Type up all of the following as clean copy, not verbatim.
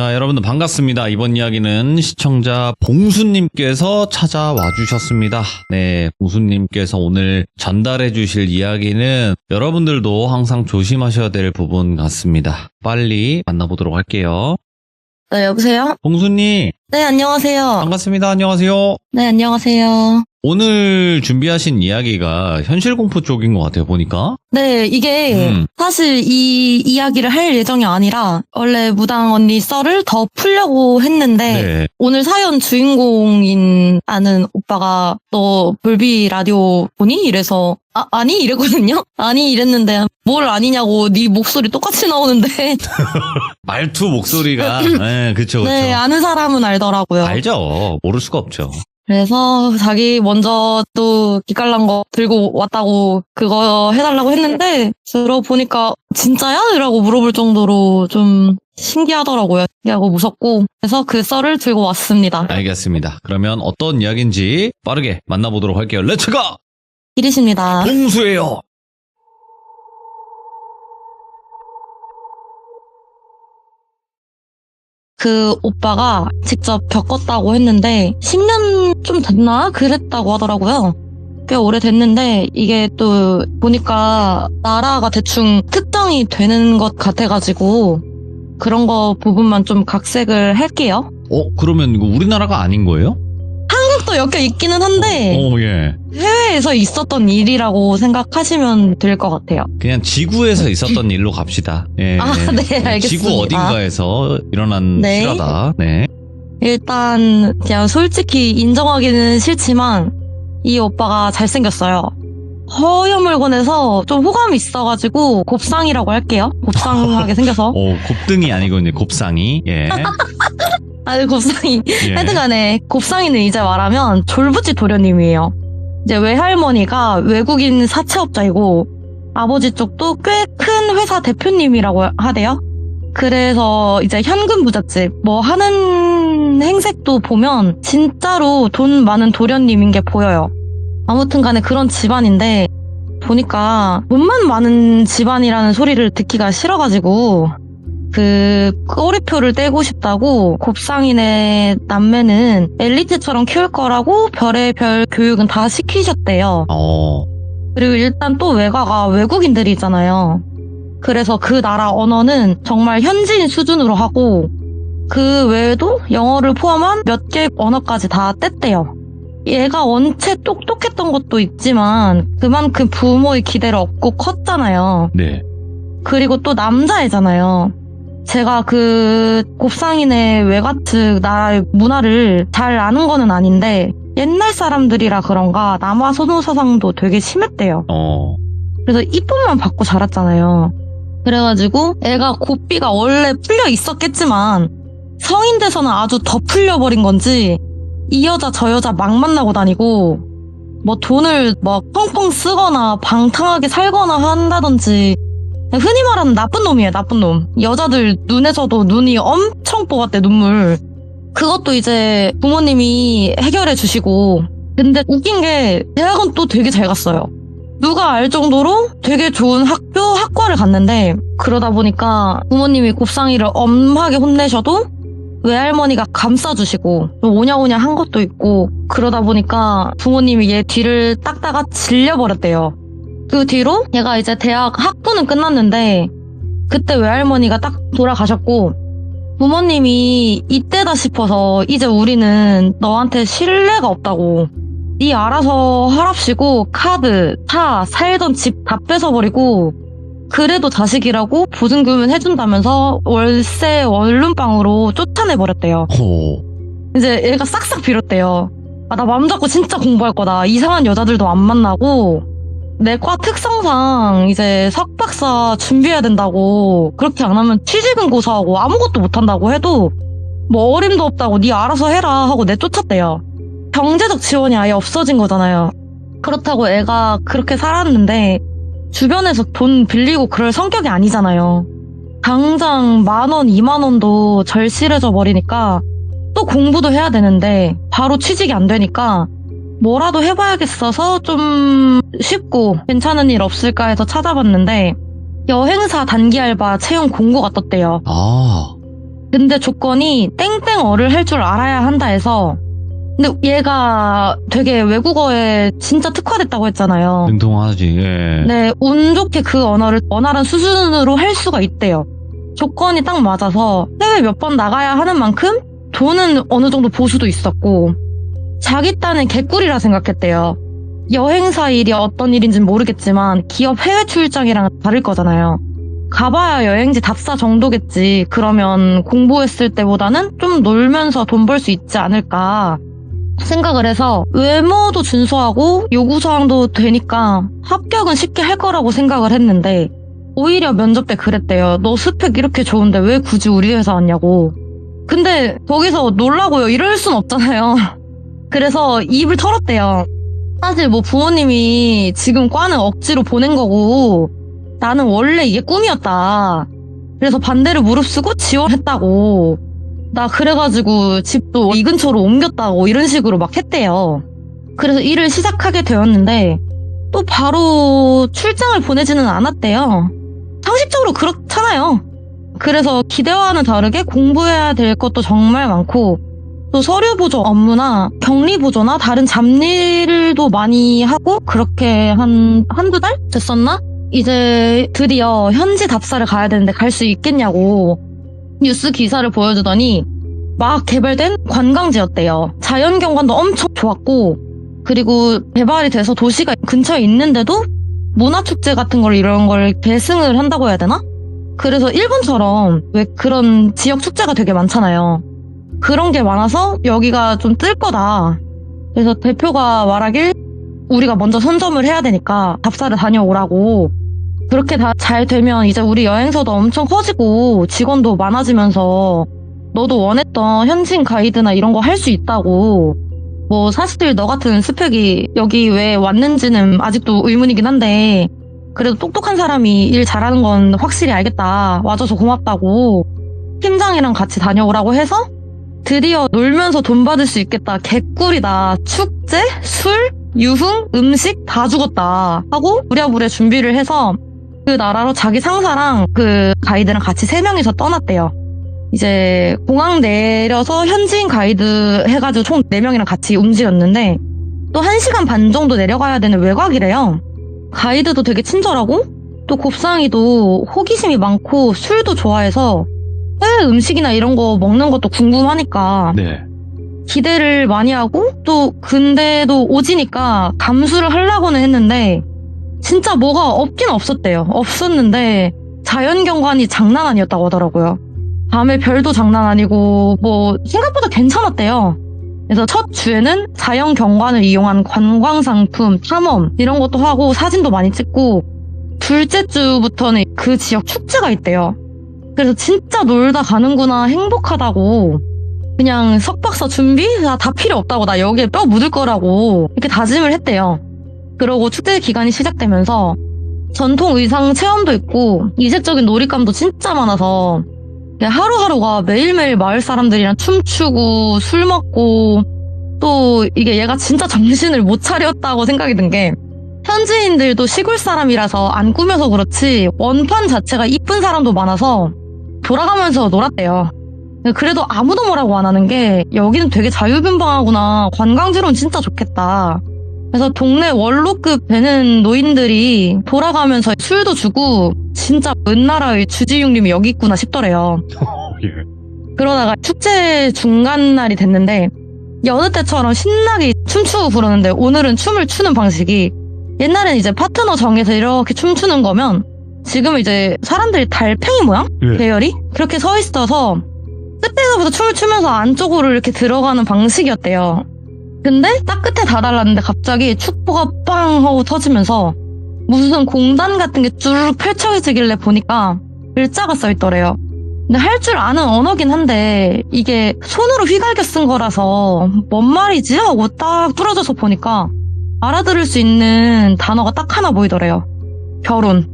자, 여러분들 반갑습니다. 이번 이야기는 시청자 봉수님께서 찾아와 주셨습니다. 네, 봉수님께서 오늘 전달해 주실 이야기는 여러분들도 항상 조심하셔야 될 부분 같습니다. 빨리 만나보도록 할게요. 네, 여보세요? 봉수님. 네, 안녕하세요. 반갑습니다. 안녕하세요. 네, 안녕하세요. 오늘 준비하신 이야기가 현실 공포 쪽인 것 같아요, 보니까. 네, 이게 사실 이 이야기를 할 예정이 아니라 원래 무당 언니 썰을 더 풀려고 했는데 네. 오늘 사연 주인공인 아는 오빠가 너 볼비 라디오 보니? 이래서 아니? 이랬거든요? 아니 이랬는데 뭘 아니냐고 네 목소리 똑같이 나오는데 말투 목소리가 네, 그쵸. 네, 아는 사람은 알더라고요. 알죠. 모를 수가 없죠. 그래서 자기 먼저 또 기깔난 거 들고 왔다고 그거 해달라고 했는데 들어보니까 진짜야? 이라고 물어볼 정도로 좀 신기하더라고요. 신기하고 무섭고 그래서 그 썰을 들고 왔습니다. 알겠습니다. 그러면 어떤 이야기인지 빠르게 만나보도록 할게요. 렛츠고! 이리십니다. 봉수예요. 그 오빠가 직접 겪었다고 했는데 10년 좀 됐나? 그랬다고 하더라고요. 꽤 오래됐는데 이게 또 보니까 나라가 대충 특정이 되는 것 같아가지고 그런 거 부분만 좀 각색을 할게요. 그러면 이거 우리나라가 아닌 거예요? 한국도 엮여 있기는 한데 예. 해외에서 있었던 일이라고 생각하시면 될 것 같아요. 그냥 지구에서 있었던 일로 갑시다. 예. 아, 네, 알겠습니다. 지구 어딘가에서 일어난 네. 실화다. 네. 일단 그냥 솔직히 인정하기는 싫지만 이 오빠가 잘생겼어요. 허여물건해서 좀 호감이 있어가지고 곱상이라고 할게요. 곱상하게 생겨서. 곱등이 아니고 이제 곱상이. 예. 아니 곱상이. 예. 하여튼간에 곱상이는 이제 말하면 졸부지 도련님이에요. 이제 외할머니가 외국인 사채업자이고 아버지 쪽도 꽤 큰 회사 대표님이라고 하대요. 그래서 이제 현금 부잣집 뭐 하는 행색도 보면 진짜로 돈 많은 도련님인 게 보여요. 아무튼 간에 그런 집안인데 보니까 돈만 많은 집안이라는 소리를 듣기가 싫어가지고 그 꼬리표를 떼고 싶다고 곱상인의 남매는 엘리트처럼 키울 거라고 별의별 교육은 다 시키셨대요. 그리고 일단 또 외가가 외국인들이잖아요. 그래서 그 나라 언어는 정말 현지인 수준으로 하고 그 외에도 영어를 포함한 몇 개 언어까지 다 뗐대요. 얘가 원체 똑똑했던 것도 있지만 그만큼 부모의 기대를 얻고 컸잖아요. 네. 그리고 또 남자애잖아요. 제가 그 곱상인의 외가 측 나라의 문화를 잘 아는 거는 아닌데 옛날 사람들이라 그런가 남아 선호사상도 되게 심했대요. 그래서 이쁨만 받고 자랐잖아요. 그래가지고 애가 고삐가 원래 풀려 있었겠지만 성인 돼서는 아주 더 풀려버린 건지 이 여자 저 여자 막 만나고 다니고 뭐 돈을 막 펑펑 쓰거나 방탕하게 살거나 한다든지 흔히 말하는 나쁜 놈이에요. 나쁜 놈. 여자들 눈에서도 눈이 엄청 뽑았대. 눈물. 그것도 이제 부모님이 해결해 주시고 근데 웃긴 게 대학은 또 되게 잘 갔어요. 누가 알 정도로 되게 좋은 학과를 갔는데 그러다 보니까 부모님이 곱상이를 엄하게 혼내셔도 외할머니가 감싸주시고 좀 오냐오냐 한 것도 있고 그러다 보니까 부모님이 얘 뒤를 닦다가 질려버렸대요. 그 뒤로 얘가 이제 대학 학부는 끝났는데 그때 외할머니가 딱 돌아가셨고 부모님이 이때다 싶어서 이제 우리는 너한테 신뢰가 없다고 네 알아서 하랍시고 카드, 차, 살던 집 다 뺏어버리고 그래도 자식이라고 보증금은 해준다면서 월세 원룸방으로 쫓아내버렸대요. 이제 얘가 싹싹 빌었대요. 나 맘 잡고 진짜 공부할 거다. 이상한 여자들도 안 만나고 내 과 특성상 이제 석박사 준비해야 된다고 그렇게 안 하면 취직은 고사하고 아무것도 못한다고 해도 뭐 어림도 없다고 네 알아서 해라 하고 내쫓았대요. 경제적 지원이 아예 없어진 거잖아요. 그렇다고 애가 그렇게 살았는데 주변에서 돈 빌리고 그럴 성격이 아니잖아요. 당장 10,000원, 20,000원도 절실해져 버리니까 또 공부도 해야 되는데 바로 취직이 안 되니까 뭐라도 해봐야겠어서 좀 쉽고 괜찮은 일 없을까 해서 찾아봤는데 여행사 단기 알바 채용 공고가 떴대요. 근데 조건이 땡땡어를 할 줄 알아야 한다 해서 근데 얘가 되게 외국어에 진짜 특화됐다고 했잖아요. 능통하지. 예. 네, 운 좋게 그 언어를 원활한 수준으로 할 수가 있대요. 조건이 딱 맞아서 해외 몇 번 나가야 하는 만큼 돈은 어느 정도 보수도 있었고 자기 딴은 개꿀이라 생각했대요. 여행사 일이 어떤 일인지는 모르겠지만 기업 해외 출장이랑 다를 거잖아요. 가봐야 여행지 답사 정도겠지. 그러면 공부했을 때보다는 좀 놀면서 돈 벌 수 있지 않을까 생각을 해서 외모도 준수하고 요구사항도 되니까 합격은 쉽게 할 거라고 생각을 했는데 오히려 면접 때 그랬대요. 너 스펙 이렇게 좋은데 왜 굳이 우리 회사 왔냐고. 근데 거기서 놀라고요. 이럴 순 없잖아요. 그래서 입을 털었대요. 사실 뭐 부모님이 지금 과는 억지로 보낸 거고 나는 원래 이게 꿈이었다. 그래서 반대를 무릅쓰고 지원했다고. 나 그래가지고 집도 이 근처로 옮겼다고 이런 식으로 막 했대요. 그래서 일을 시작하게 되었는데 또 바로 출장을 보내지는 않았대요. 상식적으로 그렇잖아요. 그래서 기대와는 다르게 공부해야 될 것도 정말 많고 또 서류 보조 업무나 격리 보조나 다른 잡일도 많이 하고 그렇게 한두 달 됐었나? 이제 드디어 현지 답사를 가야 되는데 갈 수 있겠냐고 뉴스 기사를 보여주더니 막 개발된 관광지였대요. 자연경관도 엄청 좋았고 그리고 개발이 돼서 도시가 근처에 있는데도 문화축제 같은 걸 이런 걸 계승을 한다고 해야 되나? 그래서 일본처럼 왜 그런 지역 축제가 되게 많잖아요. 그런 게 많아서 여기가 좀 뜰 거다. 그래서 대표가 말하길 우리가 먼저 선점을 해야 되니까 답사를 다녀오라고. 그렇게 다 잘 되면 이제 우리 여행사도 엄청 커지고 직원도 많아지면서 너도 원했던 현지인 가이드나 이런 거 할 수 있다고. 뭐 사실 너 같은 스펙이 여기 왜 왔는지는 아직도 의문이긴 한데 그래도 똑똑한 사람이 일 잘하는 건 확실히 알겠다. 와줘서 고맙다고. 팀장이랑 같이 다녀오라고 해서 드디어 놀면서 돈 받을 수 있겠다. 개꿀이다. 축제, 술, 유흥, 음식 다 죽었다. 하고 부랴부랴 준비를 해서 그 나라로 자기 상사랑 그 가이드랑 같이 3명이서 떠났대요. 이제 공항 내려서 현지인 가이드 해가지고 총 4명이랑 같이 움직였는데 또 1시간 반 정도 내려가야 되는 외곽이래요. 가이드도 되게 친절하고 또 곱상이도 호기심이 많고 술도 좋아해서 해외 음식이나 이런 거 먹는 것도 궁금하니까 네. 기대를 많이 하고 또 근데도 오지니까 감수를 하려고는 했는데 진짜 뭐가 없긴 없었대요. 없었는데 자연경관이 장난 아니었다고 하더라고요. 밤에 별도 장난 아니고 뭐 생각보다 괜찮았대요. 그래서 첫 주에는 자연경관을 이용한 관광상품, 탐험 이런 것도 하고 사진도 많이 찍고 둘째 주부터는 그 지역 축제가 있대요. 그래서 진짜 놀다 가는구나 행복하다고 그냥 석박사 준비? 다 필요 없다고 나 여기에 뼈 묻을 거라고 이렇게 다짐을 했대요. 그러고 축제 기간이 시작되면서 전통 의상 체험도 있고 이색적인 놀잇감도 진짜 많아서 하루하루가 매일매일 마을 사람들이랑 춤추고 술 먹고 또 이게 얘가 진짜 정신을 못 차렸다고 생각이 든 게 현지인들도 시골 사람이라서 안 꾸며서 그렇지 원판 자체가 이쁜 사람도 많아서 돌아가면서 놀았대요. 그래도 아무도 뭐라고 안 하는 게 여기는 되게 자유분방하구나. 관광지로는 진짜 좋겠다. 그래서 동네 원로급 되는 노인들이 돌아가면서 술도 주고 진짜 은나라의 주지육림이 여기 있구나 싶더래요. 예. 그러다가 축제 중간 날이 됐는데 여느 때처럼 신나게 춤추고 부르는데 오늘은 춤을 추는 방식이 옛날엔 이제 파트너 정해서 이렇게 춤추는 거면 지금은 이제 사람들이 달팽이 모양? 예. 배열이? 그렇게 서 있어서 끝에서부터 춤을 추면서 안쪽으로 이렇게 들어가는 방식이었대요. 근데 딱 끝에 다 달랐는데 갑자기 축포가 빵 하고 터지면서 무슨 공단 같은 게 쭉 펼쳐지길래 보니까 글자가 써있더래요. 근데 할 줄 아는 언어긴 한데 이게 손으로 휘갈겨 쓴 거라서 뭔 말이지? 하고 딱 뚫어져서 보니까 알아들을 수 있는 단어가 딱 하나 보이더래요. 결혼.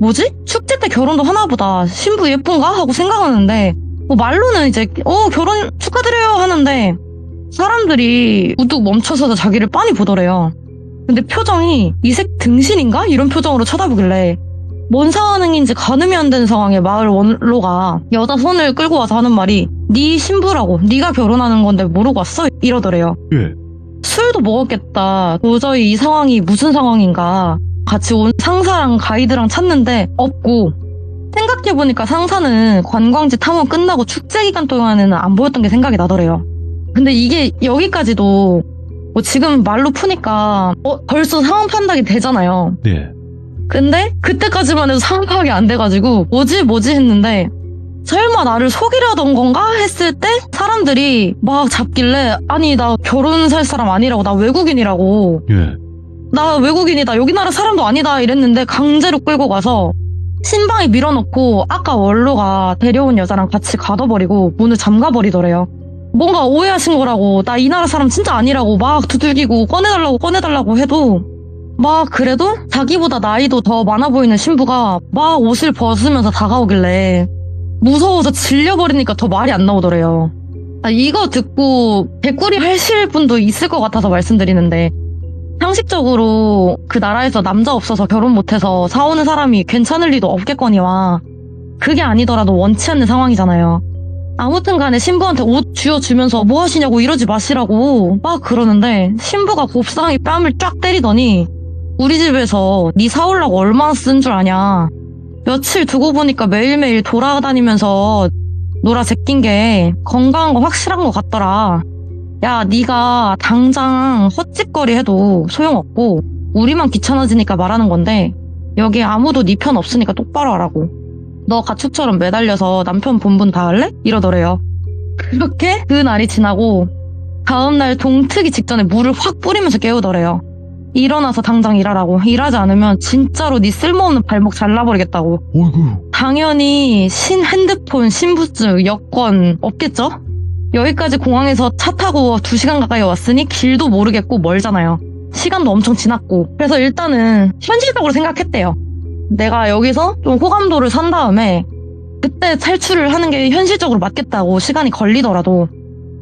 뭐지? 축제 때 결혼도 하나보다. 신부 예쁜가? 하고 생각하는데 뭐 말로는 이제 결혼 축하드려요 하는데 사람들이 우뚝 멈춰서 자기를 빤히 보더래요. 근데 표정이 이색 등신인가? 이런 표정으로 쳐다보길래 뭔 상황인지 가늠이 안 되는 상황에 마을 원로가 여자 손을 끌고 와서 하는 말이 네 신부라고, 네가 결혼하는 건데 모르고 왔어? 이러더래요. 예. 술도 먹었겠다. 도저히 이 상황이 무슨 상황인가. 같이 온 상사랑 가이드랑 찾는데 없고, 생각해보니까 상사는 관광지 탐험 끝나고 축제 기간 동안에는 안 보였던 게 생각이 나더래요. 근데 이게 여기까지도 뭐 지금 말로 푸니까 벌써 상황 판단이 되잖아요. 네. 근데 그때까지만 해도 상황 파악이 안 돼가지고 뭐지 했는데, 설마 나를 속이려던 건가 했을 때 사람들이 막 잡길래, 아니 나 결혼할 사람 아니라고, 나 외국인이라고, 예. 나 외국인이다, 여기 나라 사람도 아니다 이랬는데 강제로 끌고 가서 신방에 밀어넣고 아까 원로가 데려온 여자랑 같이 가둬버리고 문을 잠가버리더래요. 뭔가 오해하신 거라고, 나 이 나라 사람 진짜 아니라고 막 두들기고 꺼내달라고 해도 막 그래도 자기보다 나이도 더 많아 보이는 신부가 막 옷을 벗으면서 다가오길래 무서워서 질려버리니까 더 말이 안 나오더래요. 이거 듣고 개꿀이 하실 분도 있을 것 같아서 말씀드리는데, 상식적으로 그 나라에서 남자 없어서 결혼 못해서 사오는 사람이 괜찮을 리도 없겠거니와 그게 아니더라도 원치 않는 상황이잖아요. 아무튼 간에 신부한테 옷 쥐어주면서 뭐 하시냐고, 이러지 마시라고 막 그러는데, 신부가 곱상이 뺨을 쫙 때리더니 우리 집에서 네 사오려고 얼마나 쓴 줄 아냐. 며칠 두고 보니까 매일매일 돌아다니면서 놀아 제낀 게 건강한 거 확실한 거 같더라. 야, 네가 당장 헛짓거리 해도 소용없고 우리만 귀찮아지니까 말하는 건데, 여기 아무도 네 편 없으니까 똑바로 하라고. 너 가축처럼 매달려서 남편 본분 다 할래? 이러더래요. 그렇게 그 날이 지나고 다음날 동트기 직전에 물을 확 뿌리면서 깨우더래요. 일어나서 당장 일하라고. 일하지 않으면 진짜로 네 쓸모없는 발목 잘라버리겠다고. 어이구. 당연히 핸드폰, 신분증, 여권 없겠죠? 여기까지 공항에서 차 타고 2시간 가까이 왔으니 길도 모르겠고 멀잖아요. 시간도 엄청 지났고. 그래서 일단은 현실적으로 생각했대요. 내가 여기서 좀 호감도를 산 다음에 그때 탈출을 하는 게 현실적으로 맞겠다고, 시간이 걸리더라도.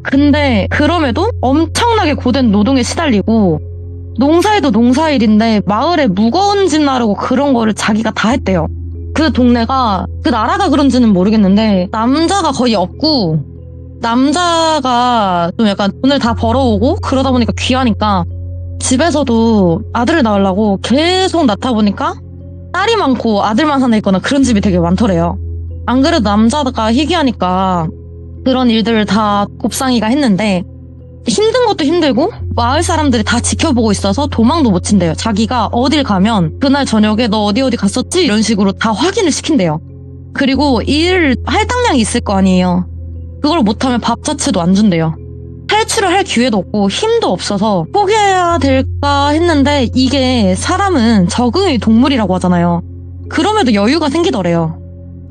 근데 그럼에도 엄청나게 고된 노동에 시달리고, 농사일도 농사일인데 마을에 무거운 짐 나르고 그런 거를 자기가 다 했대요. 그 동네가, 그 나라가 그런지는 모르겠는데 남자가 거의 없고, 남자가 좀 약간 돈을 다 벌어오고 그러다 보니까 귀하니까 집에서도 아들을 낳으려고 계속 낳다 보니까 딸이 많고 아들만 하나 있거나 그런 집이 되게 많더래요. 안 그래도 남자가 희귀하니까 그런 일들을 다 곱상이가 했는데, 힘든 것도 힘들고 마을 사람들이 다 지켜보고 있어서 도망도 못 친대요. 자기가 어딜 가면 그날 저녁에 너 어디 갔었지? 이런 식으로 다 확인을 시킨대요. 그리고 일 할당량이 있을 거 아니에요. 그걸 못하면 밥 자체도 안 준대요. 탈출을 할 기회도 없고 힘도 없어서 포기해야 될까 했는데, 이게 사람은 적응의 동물이라고 하잖아요. 그럼에도 여유가 생기더래요.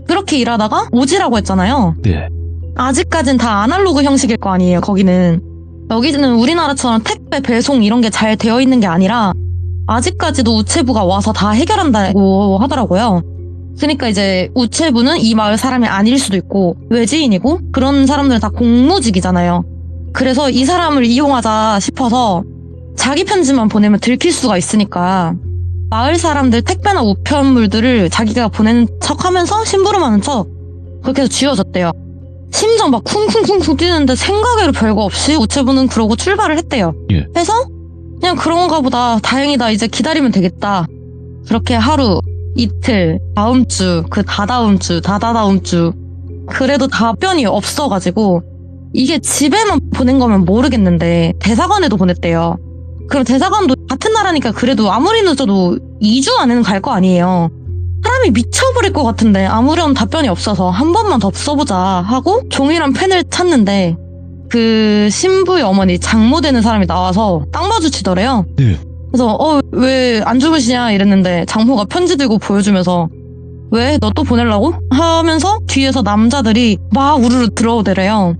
그렇게 일하다가 오지라고 했잖아요. 네. 아직까진 다 아날로그 형식일 거 아니에요, 거기는. 여기는 우리나라처럼 택배, 배송 이런 게 잘 되어 있는 게 아니라 아직까지도 우체부가 와서 다 해결한다고 하더라고요. 그러니까 이제 우체부는 이 마을 사람이 아닐 수도 있고 외지인이고, 그런 사람들은 다 공무직이잖아요. 그래서 이 사람을 이용하자 싶어서 자기 편지만 보내면 들킬 수가 있으니까 마을 사람들 택배나 우편물들을 자기가 보내는 척 하면서 심부름하는 척 그렇게 해서 쥐어줬대요. 심장 막 쿵쿵쿵쿵 뛰는데 생각외로 별거 없이 우체부는 그러고 출발을 했대요. 예. 해서 그냥 그런가 보다, 다행이다, 이제 기다리면 되겠다. 그렇게 하루, 이틀, 다음 주, 그 다다음 주, 다다다음 주, 그래도 답변이 없어가지고, 이게 집에만 보낸 거면 모르겠는데 대사관에도 보냈대요. 그럼 대사관도 같은 나라니까 그래도 아무리 늦어도 2주 안에는 갈 거 아니에요. 사람이 미쳐버릴 것 같은데 아무런 답변이 없어서 한 번만 더 써보자 하고 종이랑 펜을 찾는데, 그 신부의 어머니, 장모 되는 사람이 나와서 딱 마주치더래요. 네. 그래서 왜 안 주무시냐 이랬는데, 장모가 편지 들고 보여주면서 왜? 너 또 보내려고? 하면서 뒤에서 남자들이 막 우르르 들어오더래요.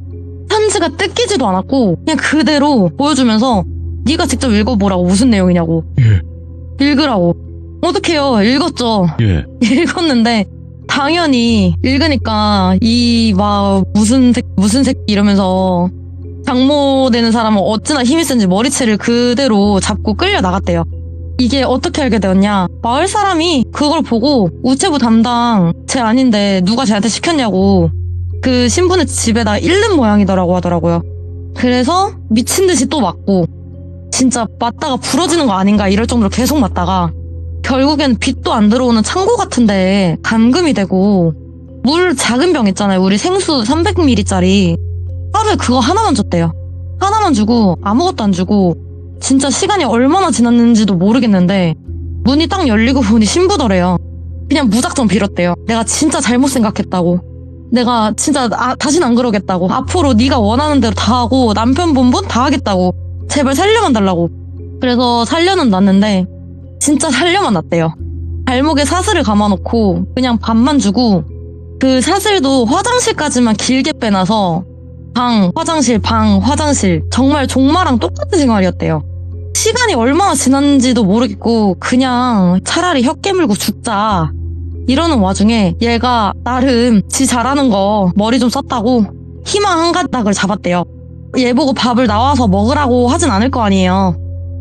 편지가 뜯기지도 않았고 그냥 그대로 보여주면서 네가 직접 읽어보라고, 무슨 내용이냐고. 예. 읽으라고. 어떡해요, 읽었죠. 예. 읽었는데 당연히 읽으니까 이 막 무슨 새끼 이러면서 장모 되는 사람은 어찌나 힘이 센지 머리채를 그대로 잡고 끌려 나갔대요. 이게 어떻게 알게 되었냐? 마을 사람이 그걸 보고 우체부 담당 쟤 아닌데 누가 쟤한테 시켰냐고 그 신분의 집에다 잃는 모양이더라고 하더라고요. 그래서 미친 듯이 또 맞고 진짜 맞다가 부러지는 거 아닌가 이럴 정도로 계속 맞다가 결국엔 빛도 안 들어오는 창고 같은데 감금이 되고 물 작은 병 있잖아요. 우리 생수 300ml짜리 하루에 그거 하나만 줬대요. 하나만 주고 아무것도 안 주고 진짜 시간이 얼마나 지났는지도 모르겠는데 문이 딱 열리고 보니 신부더래요. 그냥 무작정 빌었대요. 내가 진짜 잘못 생각했다고. 내가 진짜 다신 안 그러겠다고. 앞으로 네가 원하는 대로 다 하고 남편 본분 다 하겠다고. 제발 살려만 달라고. 그래서 살려는 놨는데 진짜 살려만 놨대요. 발목에 사슬을 감아놓고 그냥 밥만 주고 그 사슬도 화장실까지만 길게 빼놔서 방, 화장실, 방, 화장실 정말 종마랑 똑같은 생활이었대요. 시간이 얼마나 지났는지도 모르겠고 그냥 차라리 혀 깨물고 죽자 이러는 와중에 얘가 나름 지 잘하는 거 머리 좀 썼다고 희망 한 가닥을 잡았대요. 얘 보고 밥을 나와서 먹으라고 하진 않을 거 아니에요.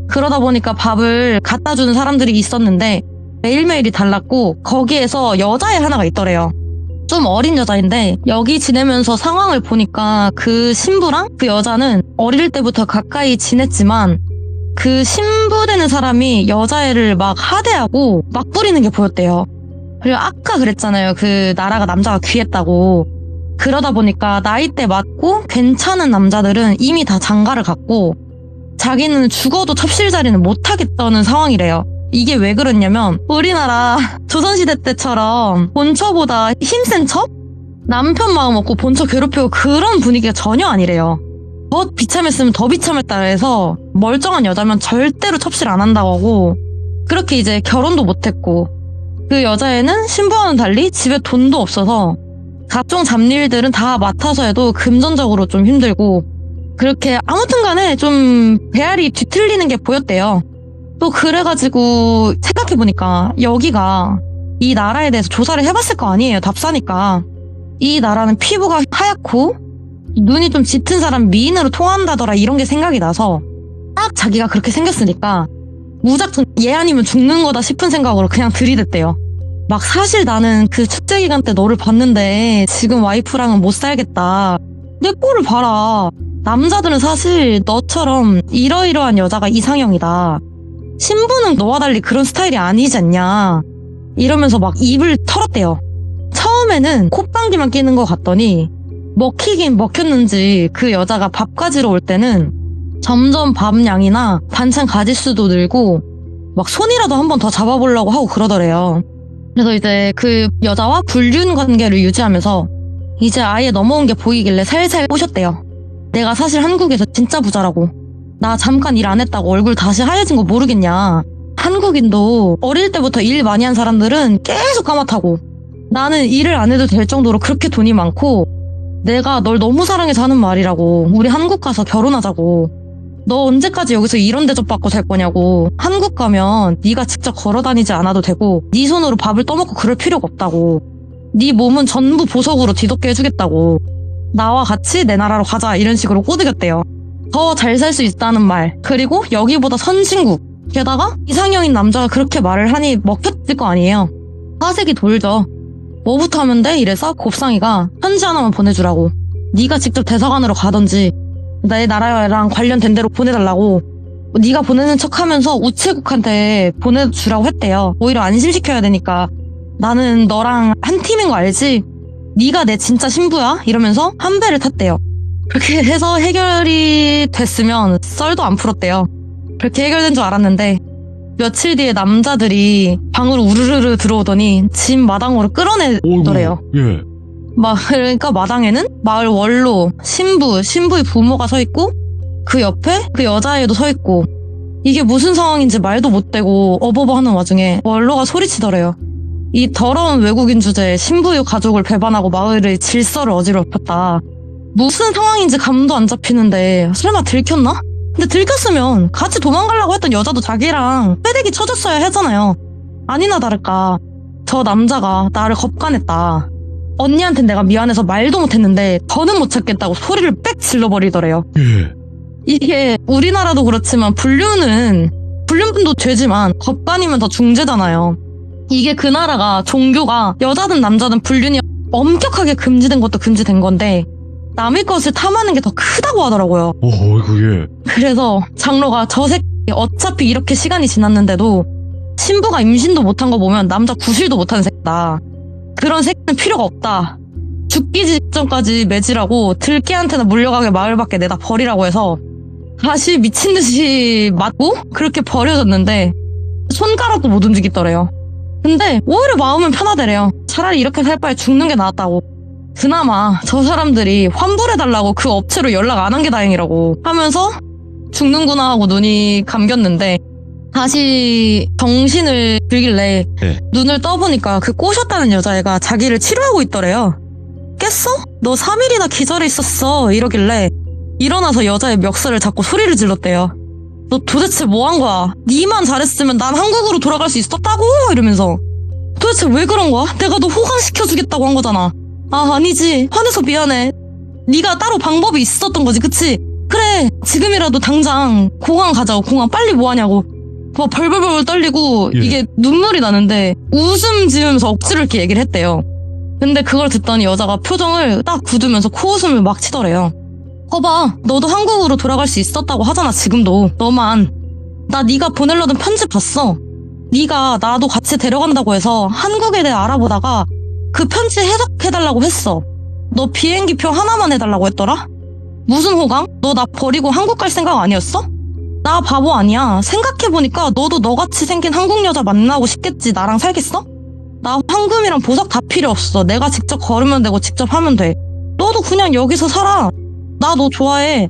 그러다 보니까 밥을 갖다 주는 사람들이 있었는데 매일매일이 달랐고 거기에서 여자애 하나가 있더래요. 좀 어린 여자인데 여기 지내면서 상황을 보니까 그 신부랑 그 여자는 어릴 때부터 가까이 지냈지만 그 신부 되는 사람이 여자애를 막 하대하고 막 부리는 게 보였대요. 그리고 아까 그랬잖아요. 그 나라가 남자가 귀했다고. 그러다 보니까 나이대 맞고 괜찮은 남자들은 이미 다 장가를 갔고 자기는 죽어도 첩실 자리는 못하겠다는 상황이래요. 이게 왜 그러냐면 우리나라 조선시대 때처럼 본처보다 힘센 척? 남편 마음 먹고 본처 괴롭히고 그런 분위기가 전혀 아니래요. 더 비참했으면 더 비참했다 해서 멀쩡한 여자면 절대로 첩실 안 한다고 하고 그렇게 이제 결혼도 못했고 그 여자애는 신부와는 달리 집에 돈도 없어서 각종 잡일들은 다 맡아서 해도 금전적으로 좀 힘들고 그렇게 아무튼 간에 좀 배알이 뒤틀리는 게 보였대요. 또 그래가지고 생각해보니까 여기가 이 나라에 대해서 조사를 해봤을 거 아니에요. 답사니까. 이 나라는 피부가 하얗고 눈이 좀 짙은 사람 미인으로 통한다더라 이런 게 생각이 나서 딱 자기가 그렇게 생겼으니까 무작정 얘 아니면 죽는 거다 싶은 생각으로 그냥 들이댔대요. 막 사실 나는 그 축제 기간 때 너를 봤는데 지금 와이프랑은 못 살겠다. 내 꼴을 봐라. 남자들은 사실 너처럼 이러이러한 여자가 이상형이다. 신부는 너와 달리 그런 스타일이 아니지 않냐. 이러면서 막 입을 털었대요. 처음에는 콧방귀만 끼는 것 같더니 먹히긴 먹혔는지 그 여자가 밥 가지러 올 때는 점점 밥 양이나 반찬 가짓수도 늘고 막 손이라도 한 번 더 잡아보려고 하고 그러더래요. 그래서 이제 그 여자와 불륜 관계를 유지하면서 이제 아예 넘어온 게 보이길래 살살 꼬셨대요. 내가 사실 한국에서 진짜 부자라고. 나 잠깐 일 안 했다고 얼굴 다시 하얘진 거 모르겠냐. 한국인도 어릴 때부터 일 많이 한 사람들은 계속 까맣다고. 나는 일을 안 해도 될 정도로 그렇게 돈이 많고 내가 널 너무 사랑해서 하는 말이라고. 우리 한국 가서 결혼하자고. 너 언제까지 여기서 이런 대접 받고 살 거냐고. 한국 가면 네가 직접 걸어다니지 않아도 되고 네 손으로 밥을 떠먹고 그럴 필요가 없다고. 네 몸은 전부 보석으로 뒤덮게 해주겠다고. 나와 같이 내 나라로 가자 이런 식으로 꼬드겼대요. 더 잘 살 수 있다는 말. 그리고 여기보다 선진국. 게다가 이상형인 남자가 그렇게 말을 하니 먹혔을 거 아니에요. 화색이 돌죠. 뭐부터 하면 돼? 이래서 곱상이가 편지 하나만 보내주라고. 네가 직접 대사관으로 가던지 내 나라랑 관련된 대로 보내달라고. 네가 보내는 척하면서 우체국한테 보내주라고 했대요. 오히려 안심시켜야 되니까. 나는 너랑 한 팀인 거 알지? 네가 내 진짜 신부야? 이러면서 한 배를 탔대요. 그렇게 해서 해결이 됐으면 썰도 안 풀었대요. 그렇게 해결된 줄 알았는데 며칠 뒤에 남자들이 방으로 우르르르 들어오더니 집 마당으로 끌어내더래요. 예. 그러니까 마당에는 마을 원로, 신부의 부모가 서 있고 그 옆에 그 여자애도 서 있고 이게 무슨 상황인지 말도 못 대고 어버버 하는 와중에 원로가 소리치더래요. 이 더러운 외국인 주제에 신부의 가족을 배반하고 마을의 질서를 어지럽혔다. 무슨 상황인지 감도 안 잡히는데 설마 들켰나? 근데 들켰으면 같이 도망가려고 했던 여자도 자기랑 패대기 쳐줬어야 하잖아요. 아니나 다를까 저 남자가 나를 겁간했다. 언니한텐 내가 미안해서 말도 못했는데 더는 못 찾겠다고 소리를 빽 질러버리더래요. 예. 이게 우리나라도 그렇지만 불륜은 불륜도 죄지만 법관이면 더 중죄잖아요. 이게 그 나라가 종교가 여자든 남자든 불륜이 엄격하게 금지된 것도 금지된 건데 남의 것을 탐하는 게 더 크다고 하더라고요. 그게. 그래서 장로가 저 새끼 어차피 이렇게 시간이 지났는데도 신부가 임신도 못한 거 보면 남자 구실도 못하는 새끼다. 그런 새끼는 필요가 없다. 죽기 직전까지 매질하고 들깨한테나 물려가게 마을 밖에 내다 버리라고 해서 다시 미친 듯이 맞고 그렇게 버려졌는데 손가락도 못 움직이더래요. 근데 오히려 마음은 편하대래요. 차라리 이렇게 살 바에 죽는 게 나았다고. 그나마 저 사람들이 환불해달라고 그 업체로 연락 안 한 게 다행이라고 하면서 죽는구나 하고 눈이 감겼는데 다시 정신을 들길래 네. 눈을 떠보니까 그 꼬셨다는 여자애가 자기를 치료하고 있더래요. 깼어? 너 3일이나 기절해 있었어. 이러길래 일어나서 여자의 멱살을 잡고 소리를 질렀대요. 너 도대체 뭐 한 거야? 니만 잘했으면 난 한국으로 돌아갈 수 있었다고? 이러면서 도대체 왜 그런 거야? 내가 너 호강시켜주겠다고 한 거잖아. 아 아니지. 화내서 미안해. 네가 따로 방법이 있었던 거지 그치? 그래 지금이라도 당장 공항 가자고. 공항 빨리 뭐하냐고. 막 벌벌벌 떨리고 예. 이게 눈물이 나는데 웃음 지으면서 억지로 이렇게 얘기를 했대요. 근데 그걸 듣더니 여자가 표정을 딱 굳으면서 코웃음을 막 치더래요. 거봐 너도 한국으로 돌아갈 수 있었다고 하잖아 지금도. 너만 나 네가 보내려던 편지 봤어. 네가 나도 같이 데려간다고 해서 한국에 대해 알아보다가 그 편지 해석해달라고 했어. 너 비행기표 하나만 해달라고 했더라? 무슨 호강? 너 나 버리고 한국 갈 생각 아니었어? 나 바보 아니야. 생각해보니까 너도 너같이 생긴 한국 여자 만나고 싶겠지. 나랑 살겠어? 나 황금이랑 보석 다 필요 없어. 내가 직접 걸으면 되고 직접 하면 돼. 너도 그냥 여기서 살아. 나 너 좋아해.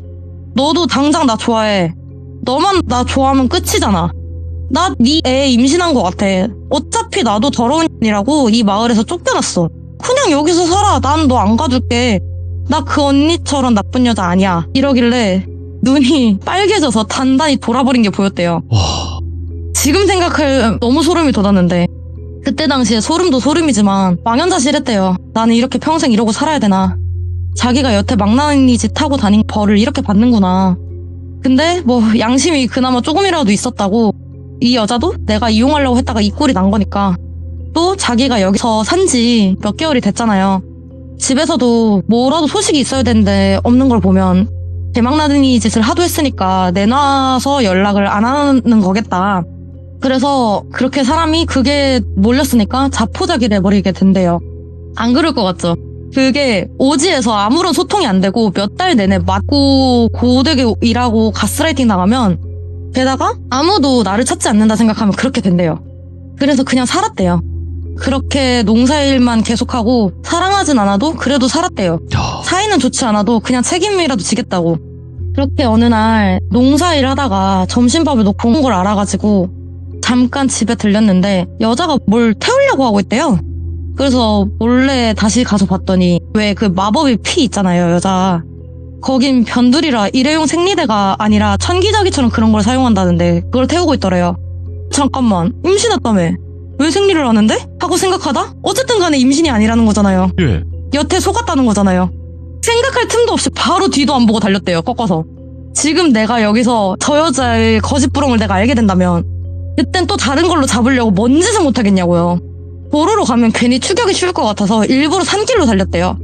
너도 당장 나 좋아해. 너만 나 좋아하면 끝이잖아. 나 네 애 임신한 것 같아. 어차피 나도 더러운 년이라고 이 마을에서 쫓겨났어. 그냥 여기서 살아. 난 너 안 가줄게. 나 그 언니처럼 나쁜 여자 아니야. 이러길래 눈이 빨개져서 단단히 돌아버린 게 보였대요. 와. 지금 생각할 너무 소름이 돋았는데 그때 당시에 소름도 소름이지만 망연자실했대요. 나는 이렇게 평생 이러고 살아야 되나. 자기가 여태 망나니 짓 하고 다닌 벌을 이렇게 받는구나. 근데 뭐 양심이 그나마 조금이라도 있었다고 이 여자도 내가 이용하려고 했다가 이 꼴이 난 거니까. 또 자기가 여기서 산지 몇 개월이 됐잖아요. 집에서도 뭐라도 소식이 있어야 되는데 없는 걸 보면 대망나니 짓을 하도 했으니까 내놔서 연락을 안 하는 거겠다. 그래서 그렇게 사람이 그게 몰렸으니까 자포자기를 해버리게 된대요. 안 그럴 것 같죠? 그게 오지에서 아무런 소통이 안 되고 몇 달 내내 맞고 고되게 일하고 가스라이팅 당하면 게다가 아무도 나를 찾지 않는다 생각하면 그렇게 된대요. 그래서 그냥 살았대요. 그렇게 농사일만 계속하고 사랑하진 않아도 그래도 살았대요. 야. 사이는 좋지 않아도 그냥 책임이라도 지겠다고. 그렇게 어느 날 농사일 하다가 점심밥을 놓고 온 걸 알아가지고 잠깐 집에 들렸는데 여자가 뭘 태우려고 하고 있대요. 그래서 몰래 다시 가서 봤더니 왜 그 마법의 피 있잖아요 여자. 거긴 변두리라 일회용 생리대가 아니라 천기저귀처럼 그런 걸 사용한다는데 그걸 태우고 있더래요. 잠깐만 임신했다며. 왜 생리를 하는데? 하고 생각하다 어쨌든 간에 임신이 아니라는 거잖아요. 예. 여태 속았다는 거잖아요. 생각할 틈도 없이 바로 뒤도 안 보고 달렸대요. 꺾어서. 지금 내가 여기서 저 여자의 거짓부렁을 내가 알게 된다면 그땐 또 다른 걸로 잡으려고 뭔 짓을 못하겠냐고요. 보러로 가면 괜히 추격이 쉬울 것 같아서 일부러 산길로 달렸대요.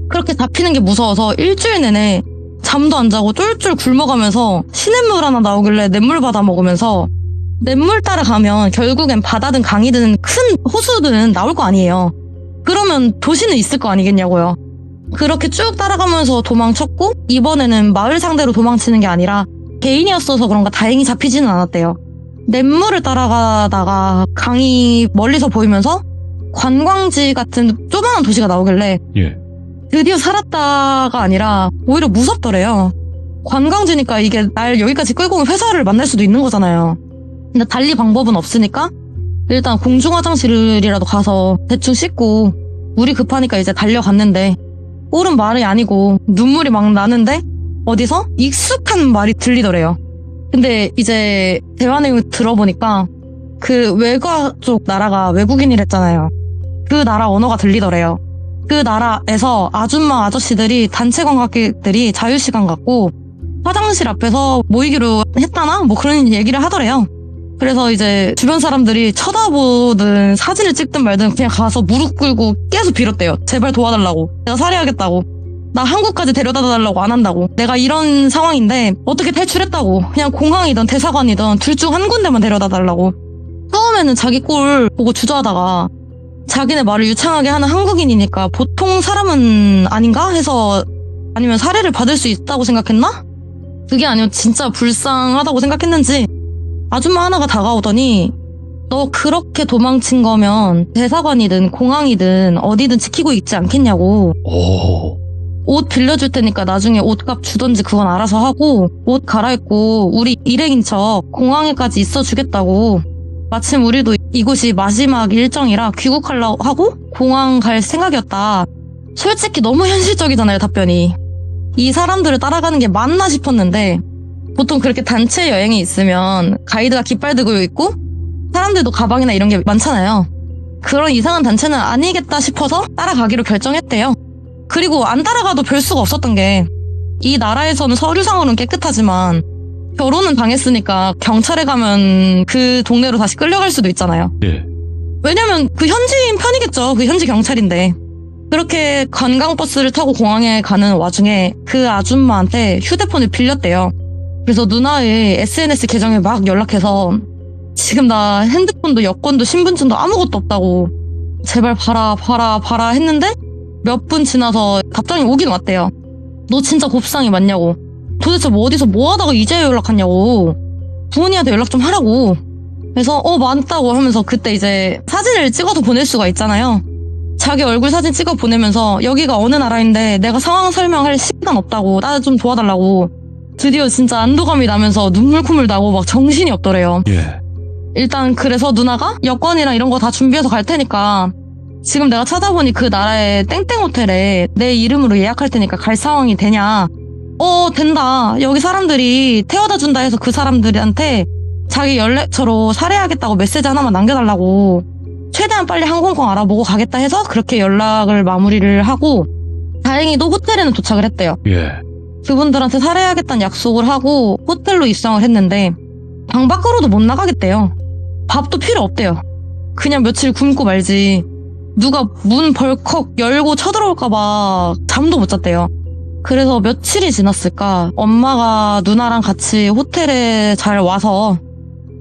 그렇게 잡히는 게 무서워서 일주일 내내 잠도 안 자고 쫄쫄 굶어가면서 시냇물 하나 나오길래 냇물 받아 먹으면서 냇물 따라 가면 결국엔 바다든 강이든 큰 호수든 나올 거 아니에요. 그러면 도시는 있을 거 아니겠냐고요. 그렇게 쭉 따라가면서 도망쳤고 이번에는 마을 상대로 도망치는 게 아니라 개인이었어서 그런가 다행히 잡히지는 않았대요. 냇물을 따라가다가 강이 멀리서 보이면서 관광지 같은 조그만한 도시가 나오길래 예. 드디어 살았다가 아니라 오히려 무섭더래요. 관광지니까 이게 날 여기까지 끌고 온 회사를 만날 수도 있는 거잖아요. 근데 달리 방법은 없으니까 일단 공중 화장실이라도 가서 대충 씻고 물이 급하니까 이제 달려갔는데 꼴은 말이 아니고 눈물이 막 나는데 어디서 익숙한 말이 들리더래요. 근데 이제 대화 내용을 들어보니까 그 외가 쪽 나라가 외국인이랬잖아요. 그 나라 언어가 들리더래요. 그 나라에서 아줌마 아저씨들이 단체 관광객들이 자유시간 갖고 화장실 앞에서 모이기로 했다나? 뭐 그런 얘기를 하더래요. 그래서 이제 주변 사람들이 쳐다보든 사진을 찍든 말든 그냥 가서 무릎 꿇고 계속 빌었대요. 제발 도와달라고. 내가 살해하겠다고. 나 한국까지 데려다 달라고 안 한다고. 내가 이런 상황인데 어떻게 탈출했다고. 그냥 공항이든 대사관이든 둘 중 한 군데만 데려다 달라고. 처음에는 자기 꼴 보고 주저하다가 자기네 말을 유창하게 하는 한국인이니까 보통 사람은 아닌가 해서 아니면 살해를 받을 수 있다고 생각했나? 그게 아니면 진짜 불쌍하다고 생각했는지 아줌마 하나가 다가오더니 너 그렇게 도망친 거면 대사관이든 공항이든 어디든 지키고 있지 않겠냐고. 오. 옷 빌려줄 테니까 나중에 옷값 주던지 그건 알아서 하고 옷 갈아입고 우리 일행인 척 공항에까지 있어주겠다고. 마침 우리도 이곳이 마지막 일정이라 귀국하려고 하고 공항 갈 생각이었다. 솔직히 너무 현실적이잖아요, 답변이. 이 사람들을 따라가는 게 맞나 싶었는데 보통 그렇게 단체 여행이 있으면 가이드가 깃발 들고 있고 사람들도 가방이나 이런 게 많잖아요. 그런 이상한 단체는 아니겠다 싶어서 따라가기로 결정했대요. 그리고 안 따라가도 별 수가 없었던 게 이 나라에서는 서류상으로는 깨끗하지만 결혼은 당했으니까 경찰에 가면 그 동네로 다시 끌려갈 수도 있잖아요. 예. 왜냐면 그 현지인 편이겠죠. 그 현지 경찰인데. 그렇게 관광버스를 타고 공항에 가는 와중에 그 아줌마한테 휴대폰을 빌렸대요. 그래서 누나의 SNS 계정에 막 연락해서 지금 나 핸드폰도 여권도 신분증도 아무것도 없다고 제발 봐라 했는데 몇 분 지나서 답장이 오긴 왔대요. 너 진짜 곱상이 맞냐고. 도대체 뭐 어디서 뭐 하다가 이제 연락하냐고. 부모님한테 연락 좀 하라고. 그래서 맞다고 하면서 그때 이제 사진을 찍어서 보낼 수가 있잖아요. 자기 얼굴 사진 찍어 보내면서 여기가 어느 나라인데 내가 상황 설명할 시간 없다고 나 좀 도와달라고. 드디어 진짜 안도감이 나면서 눈물 콧물 나고 막 정신이 없더래요. 예. 일단 그래서 누나가 여권이랑 이런 거 다 준비해서 갈 테니까 지금 내가 찾아보니 그 나라의 땡땡 호텔에 내 이름으로 예약할 테니까 갈 상황이 되냐. 된다. 여기 사람들이 태워다 준다 해서 그 사람들한테 자기 연락처로 살해하겠다고 메시지 하나만 남겨달라고. 최대한 빨리 항공권 알아보고 가겠다 해서 그렇게 연락을 마무리를 하고 다행히도 호텔에는 도착을 했대요. 예. 그분들한테 살해하겠다는 약속을 하고 호텔로 입성을 했는데 방 밖으로도 못 나가겠대요. 밥도 필요 없대요. 그냥 며칠 굶고 말지. 누가 문 벌컥 열고 쳐들어올까봐 잠도 못 잤대요. 그래서 며칠이 지났을까 엄마가 누나랑 같이 호텔에 잘 와서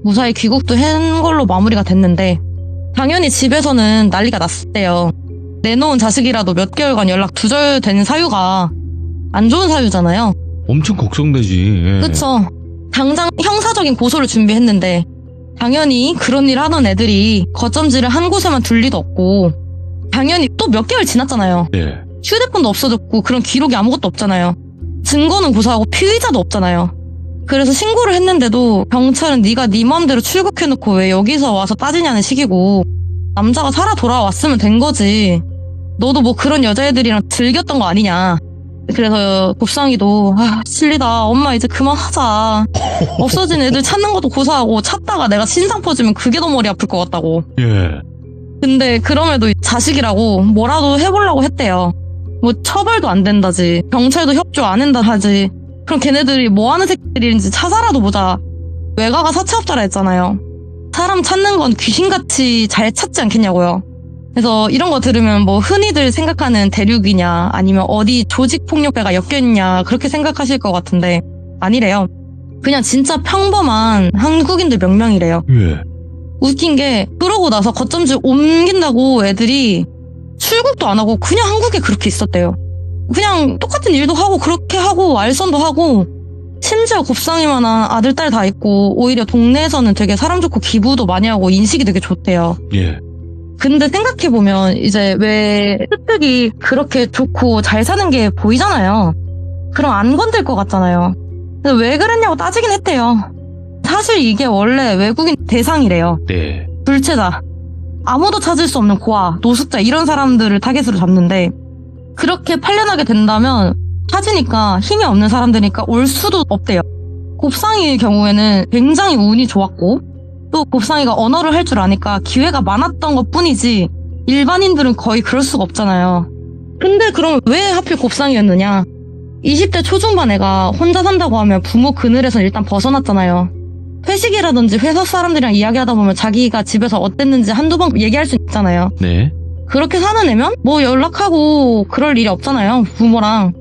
무사히 귀국도 한 걸로 마무리가 됐는데 당연히 집에서는 난리가 났대요. 내놓은 자식이라도 몇 개월간 연락 두절된 사유가 안 좋은 사유잖아요. 엄청 걱정되지. 예. 그쵸. 당장 형사적인 고소를 준비했는데 당연히 그런 일 하던 애들이 거점지를 한 곳에만 둘 리도 없고 당연히 또 몇 개월 지났잖아요. 예. 휴대폰도 없어졌고 그런 기록이 아무것도 없잖아요. 증거는 고사하고 피의자도 없잖아요. 그래서 신고를 했는데도 경찰은 네가 네 마음대로 출국해놓고 왜 여기서 와서 따지냐는 식이고 남자가 살아 돌아왔으면 된 거지. 너도 뭐 그런 여자애들이랑 즐겼던 거 아니냐. 그래서 곱상이도 실리다 엄마 이제 그만하자. 없어진 애들 찾는 것도 고사하고 찾다가 내가 신상 퍼지면 그게 더 머리 아플 것 같다고. 예. 근데 그럼에도 자식이라고 뭐라도 해보려고 했대요. 뭐 처벌도 안 된다지 경찰도 협조 안 한다 하지. 그럼 걔네들이 뭐 하는 새끼들인지 찾아라도 보자. 외가가 사채업자라 했잖아요. 사람 찾는 건 귀신같이 잘 찾지 않겠냐고요. 그래서 이런 거 들으면 뭐 흔히들 생각하는 대륙이냐 아니면 어디 조직폭력배가 엮여있냐 그렇게 생각하실 것 같은데 아니래요. 그냥 진짜 평범한 한국인들 몇 명이래요. 예. 웃긴 게 그러고 나서 거점지 옮긴다고 애들이 출국도 안 하고 그냥 한국에 그렇게 있었대요. 그냥 똑같은 일도 하고 그렇게 하고 알선도 하고 심지어 곱상이만한 아들 딸 다 있고 오히려 동네에서는 되게 사람 좋고 기부도 많이 하고 인식이 되게 좋대요. 예. 근데 생각해보면 이제 왜 스뜩이 그렇게 좋고 잘 사는 게 보이잖아요. 그럼 안 건들 것 같잖아요. 근데 왜 그랬냐고 따지긴 했대요. 사실 이게 원래 외국인 대상이래요. 네. 불체자, 아무도 찾을 수 없는 고아, 노숙자 이런 사람들을 타겟으로 잡는데 그렇게 팔려나게 된다면 찾으니까 힘이 없는 사람들이니까 올 수도 없대요. 곱상이의 경우에는 굉장히 운이 좋았고 또 곱상이가 언어를 할 줄 아니까 기회가 많았던 것 뿐이지 일반인들은 거의 그럴 수가 없잖아요. 근데 그럼 왜 하필 곱상이였느냐? 20대 초중반 애가 혼자 산다고 하면 부모 그늘에서 일단 벗어났잖아요. 회식이라든지 회사 사람들이랑 이야기하다 보면 자기가 집에서 어땠는지 한두 번 얘기할 수 있잖아요. 네. 그렇게 사는 애면 뭐 연락하고 그럴 일이 없잖아요. 부모랑.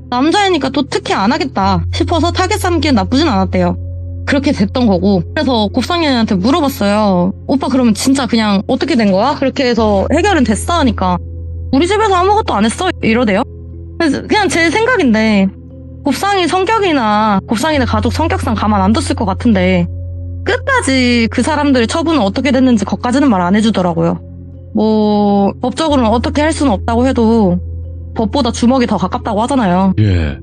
남자애니까 또 특히 안 하겠다 싶어서 타겟 삼기엔 나쁘진 않았대요. 그렇게 됐던 거고. 그래서 곱상이한테 물어봤어요. 오빠 그러면 진짜 그냥 어떻게 된 거야? 그렇게 해서 해결은 됐어 하니까 우리 집에서 아무것도 안 했어 이러대요. 그래서 그냥 제 생각인데 곱상이 성격이나 곱상이네 가족 성격상 가만 안 뒀을 것 같은데 끝까지 그 사람들의 처분은 어떻게 됐는지 거기까지는 말 안 해주더라고요. 뭐 법적으로는 어떻게 할 수는 없다고 해도 법보다 주먹이 더 가깝다고 하잖아요. 예.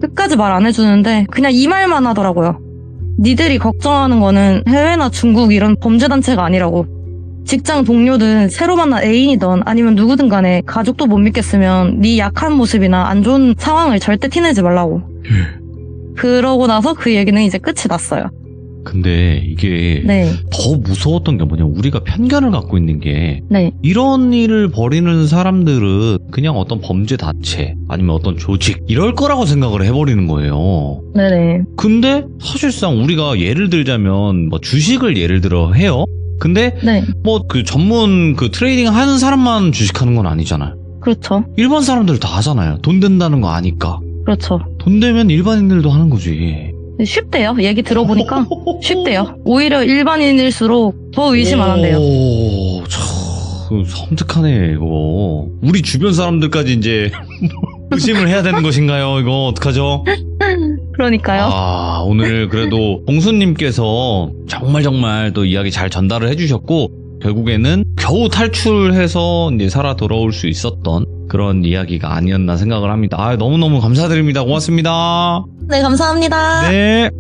끝까지 말 안 해주는데 그냥 이 말만 하더라고요. 니들이 걱정하는 거는 해외나 중국 이런 범죄단체가 아니라고. 직장 동료든 새로 만난 애인이든 아니면 누구든 간에 가족도 못 믿겠으면 네 약한 모습이나 안 좋은 상황을 절대 티내지 말라고. 그러고 나서 그 얘기는 이제 끝이 났어요. 근데 이게 네. 더 무서웠던 게 뭐냐, 우리가 편견을 갖고 있는 게 네. 이런 일을 벌이는 사람들은 그냥 어떤 범죄 단체 아니면 어떤 조직 이럴 거라고 생각을 해버리는 거예요. 네네. 근데 사실상 우리가 예를 들자면 뭐 주식을 예를 들어 해요. 근데 네. 뭐 그 전문 그 트레이딩 하는 사람만 주식하는 건 아니잖아요. 그렇죠. 일반 사람들 다 하잖아요. 돈 된다는 거 아니까. 그렇죠. 돈 되면 일반인들도 하는 거지. 쉽대요. 얘기 들어보니까 쉽대요. 오히려 일반인일수록 더 의심 안 한대요. 오, 참 섬뜩하네 이거. 우리 주변 사람들까지 이제 의심을 해야 되는 것인가요? 이거 어떡하죠? 그러니까요. 아, 오늘 그래도 봉수님께서 정말 또 이야기 잘 전달을 해주셨고 결국에는 겨우 탈출해서 이제 살아 돌아올 수 있었던 그런 이야기가 아니었나 생각을 합니다. 아, 너무너무 감사드립니다. 고맙습니다. 네, 감사합니다. 네.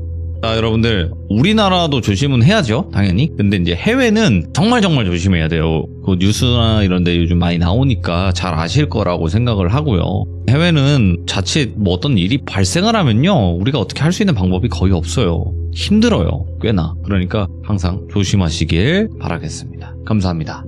자, 여러분들, 우리나라도 조심은 해야죠, 당연히. 근데 이제 해외는 정말 조심해야 돼요. 그 뉴스나 이런 데 요즘 많이 나오니까 잘 아실 거라고 생각을 하고요. 해외는 자칫 뭐 어떤 일이 발생을 하면요, 우리가 어떻게 할 수 있는 방법이 거의 없어요. 힘들어요, 꽤나. 그러니까 항상 조심하시길 바라겠습니다. 감사합니다.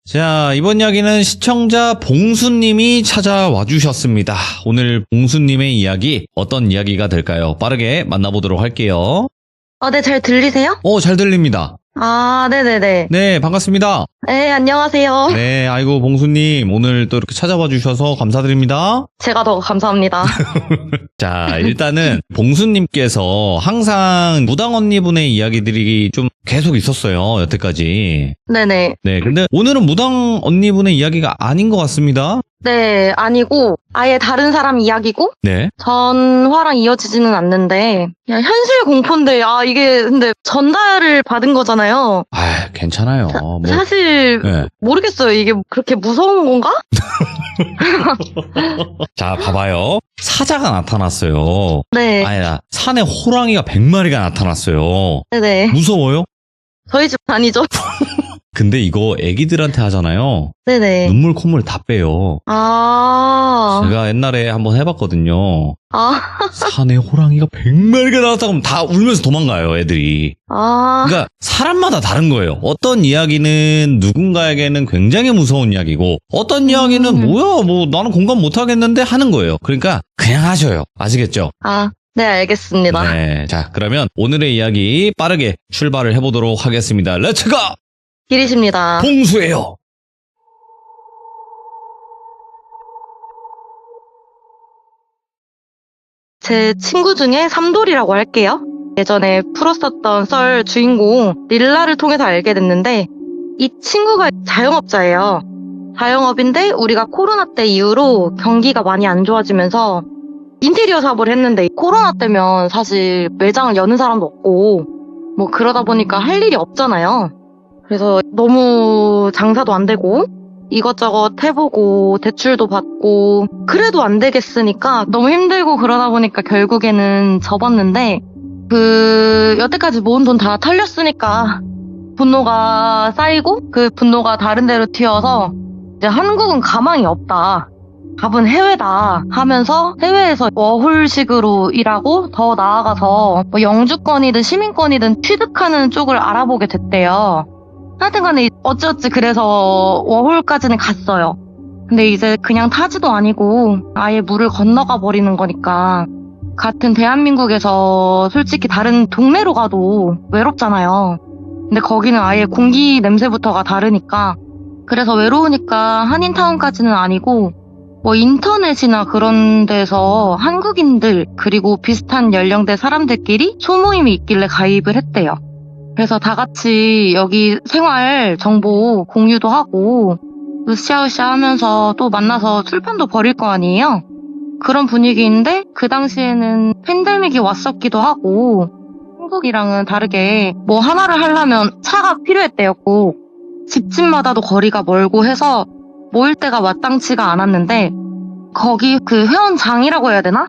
자, 이번 이야기는 시청자 봉수님이 찾아와 주셨습니다. 오늘 봉수님의 이야기 어떤 이야기가 될까요? 빠르게 만나보도록 할게요. 네, 잘 들리세요? 잘 들립니다. 아, 네네네. 네, 반갑습니다. 네, 안녕하세요. 네, 아이고 봉수님 오늘 또 이렇게 찾아와 주셔서 감사드립니다. 제가 더 감사합니다. 자, 일단은 봉수님께서 항상 무당 언니분의 이야기들이 좀 계속 있었어요, 여태까지. 네네. 네, 근데 오늘은 무당 언니분의 이야기가 아닌 것 같습니다. 네, 아니고 아예 다른 사람 이야기고 네. 전화랑 이어지지는 않는데 그냥 현실 공포인데 이게 근데 전달을 받은 거잖아요. 아, 괜찮아요. 사실 네. 모르겠어요. 이게 그렇게 무서운 건가? 자, 봐봐요. 사자가 나타났어요. 네. 아니다. 산에 호랑이가 100마리가 나타났어요. 네네. 무서워요? 저희 집 아니죠? 근데 이거 애기들한테 하잖아요. 네네. 눈물 콧물 다 빼요. 제가 옛날에 한번 해봤거든요. 산에 호랑이가 100마리가 나왔다고 하면 다 울면서 도망가요, 애들이. 그러니까 사람마다 다른 거예요. 어떤 이야기는 누군가에게는 굉장히 무서운 이야기고 어떤 이야기는 뭐야, 뭐 나는 공감 못 하겠는데 하는 거예요. 그러니까 그냥 하셔요. 아시겠죠? 네, 알겠습니다. 네. 자, 그러면 오늘의 이야기 빠르게 출발을 해보도록 하겠습니다. 렛츠고! 길이십니다. 봉수예요. 제 친구 중에 삼돌이라고 할게요. 예전에 풀었었던 썰 주인공 릴라를 통해서 알게 됐는데 이 친구가 자영업자예요. 자영업인데 우리가 코로나 때 이후로 경기가 많이 안 좋아지면서 인테리어 사업을 했는데 코로나 때면 사실 매장을 여는 사람도 없고 뭐 그러다 보니까 할 일이 없잖아요. 그래서 너무 장사도 안 되고 이것저것 해보고 대출도 받고 그래도 안 되겠으니까 너무 힘들고 그러다 보니까 결국에는 접었는데 여태까지 모은 돈 다 털렸으니까 분노가 쌓이고 그 분노가 다른 데로 튀어서 이제 한국은 가망이 없다. 답은 해외다 하면서 해외에서 워홀식으로 일하고 더 나아가서 뭐 영주권이든 시민권이든 취득하는 쪽을 알아보게 됐대요. 하여튼간에 어찌어찌 그래서 워홀까지는 갔어요. 근데 이제 그냥 타지도 아니고 아예 물을 건너가 버리는 거니까 같은 대한민국에서 솔직히 다른 동네로 가도 외롭잖아요. 근데 거기는 아예 공기 냄새부터가 다르니까 그래서 외로우니까 한인타운까지는 아니고 뭐 인터넷이나 그런 데서 한국인들 그리고 비슷한 연령대 사람들끼리 소모임이 있길래 가입을 했대요. 그래서 다 같이 여기 생활 정보 공유도 하고 으쌰으쌰 하면서 또 만나서 술판도 벌일 거 아니에요? 그런 분위기인데 그 당시에는 팬데믹이 왔었기도 하고 한국이랑은 다르게 뭐 하나를 하려면 차가 필요했대요. 꼭 집집마다도 거리가 멀고 해서 모일 때가 마땅치가 않았는데 거기 그 회원장이라고 해야 되나?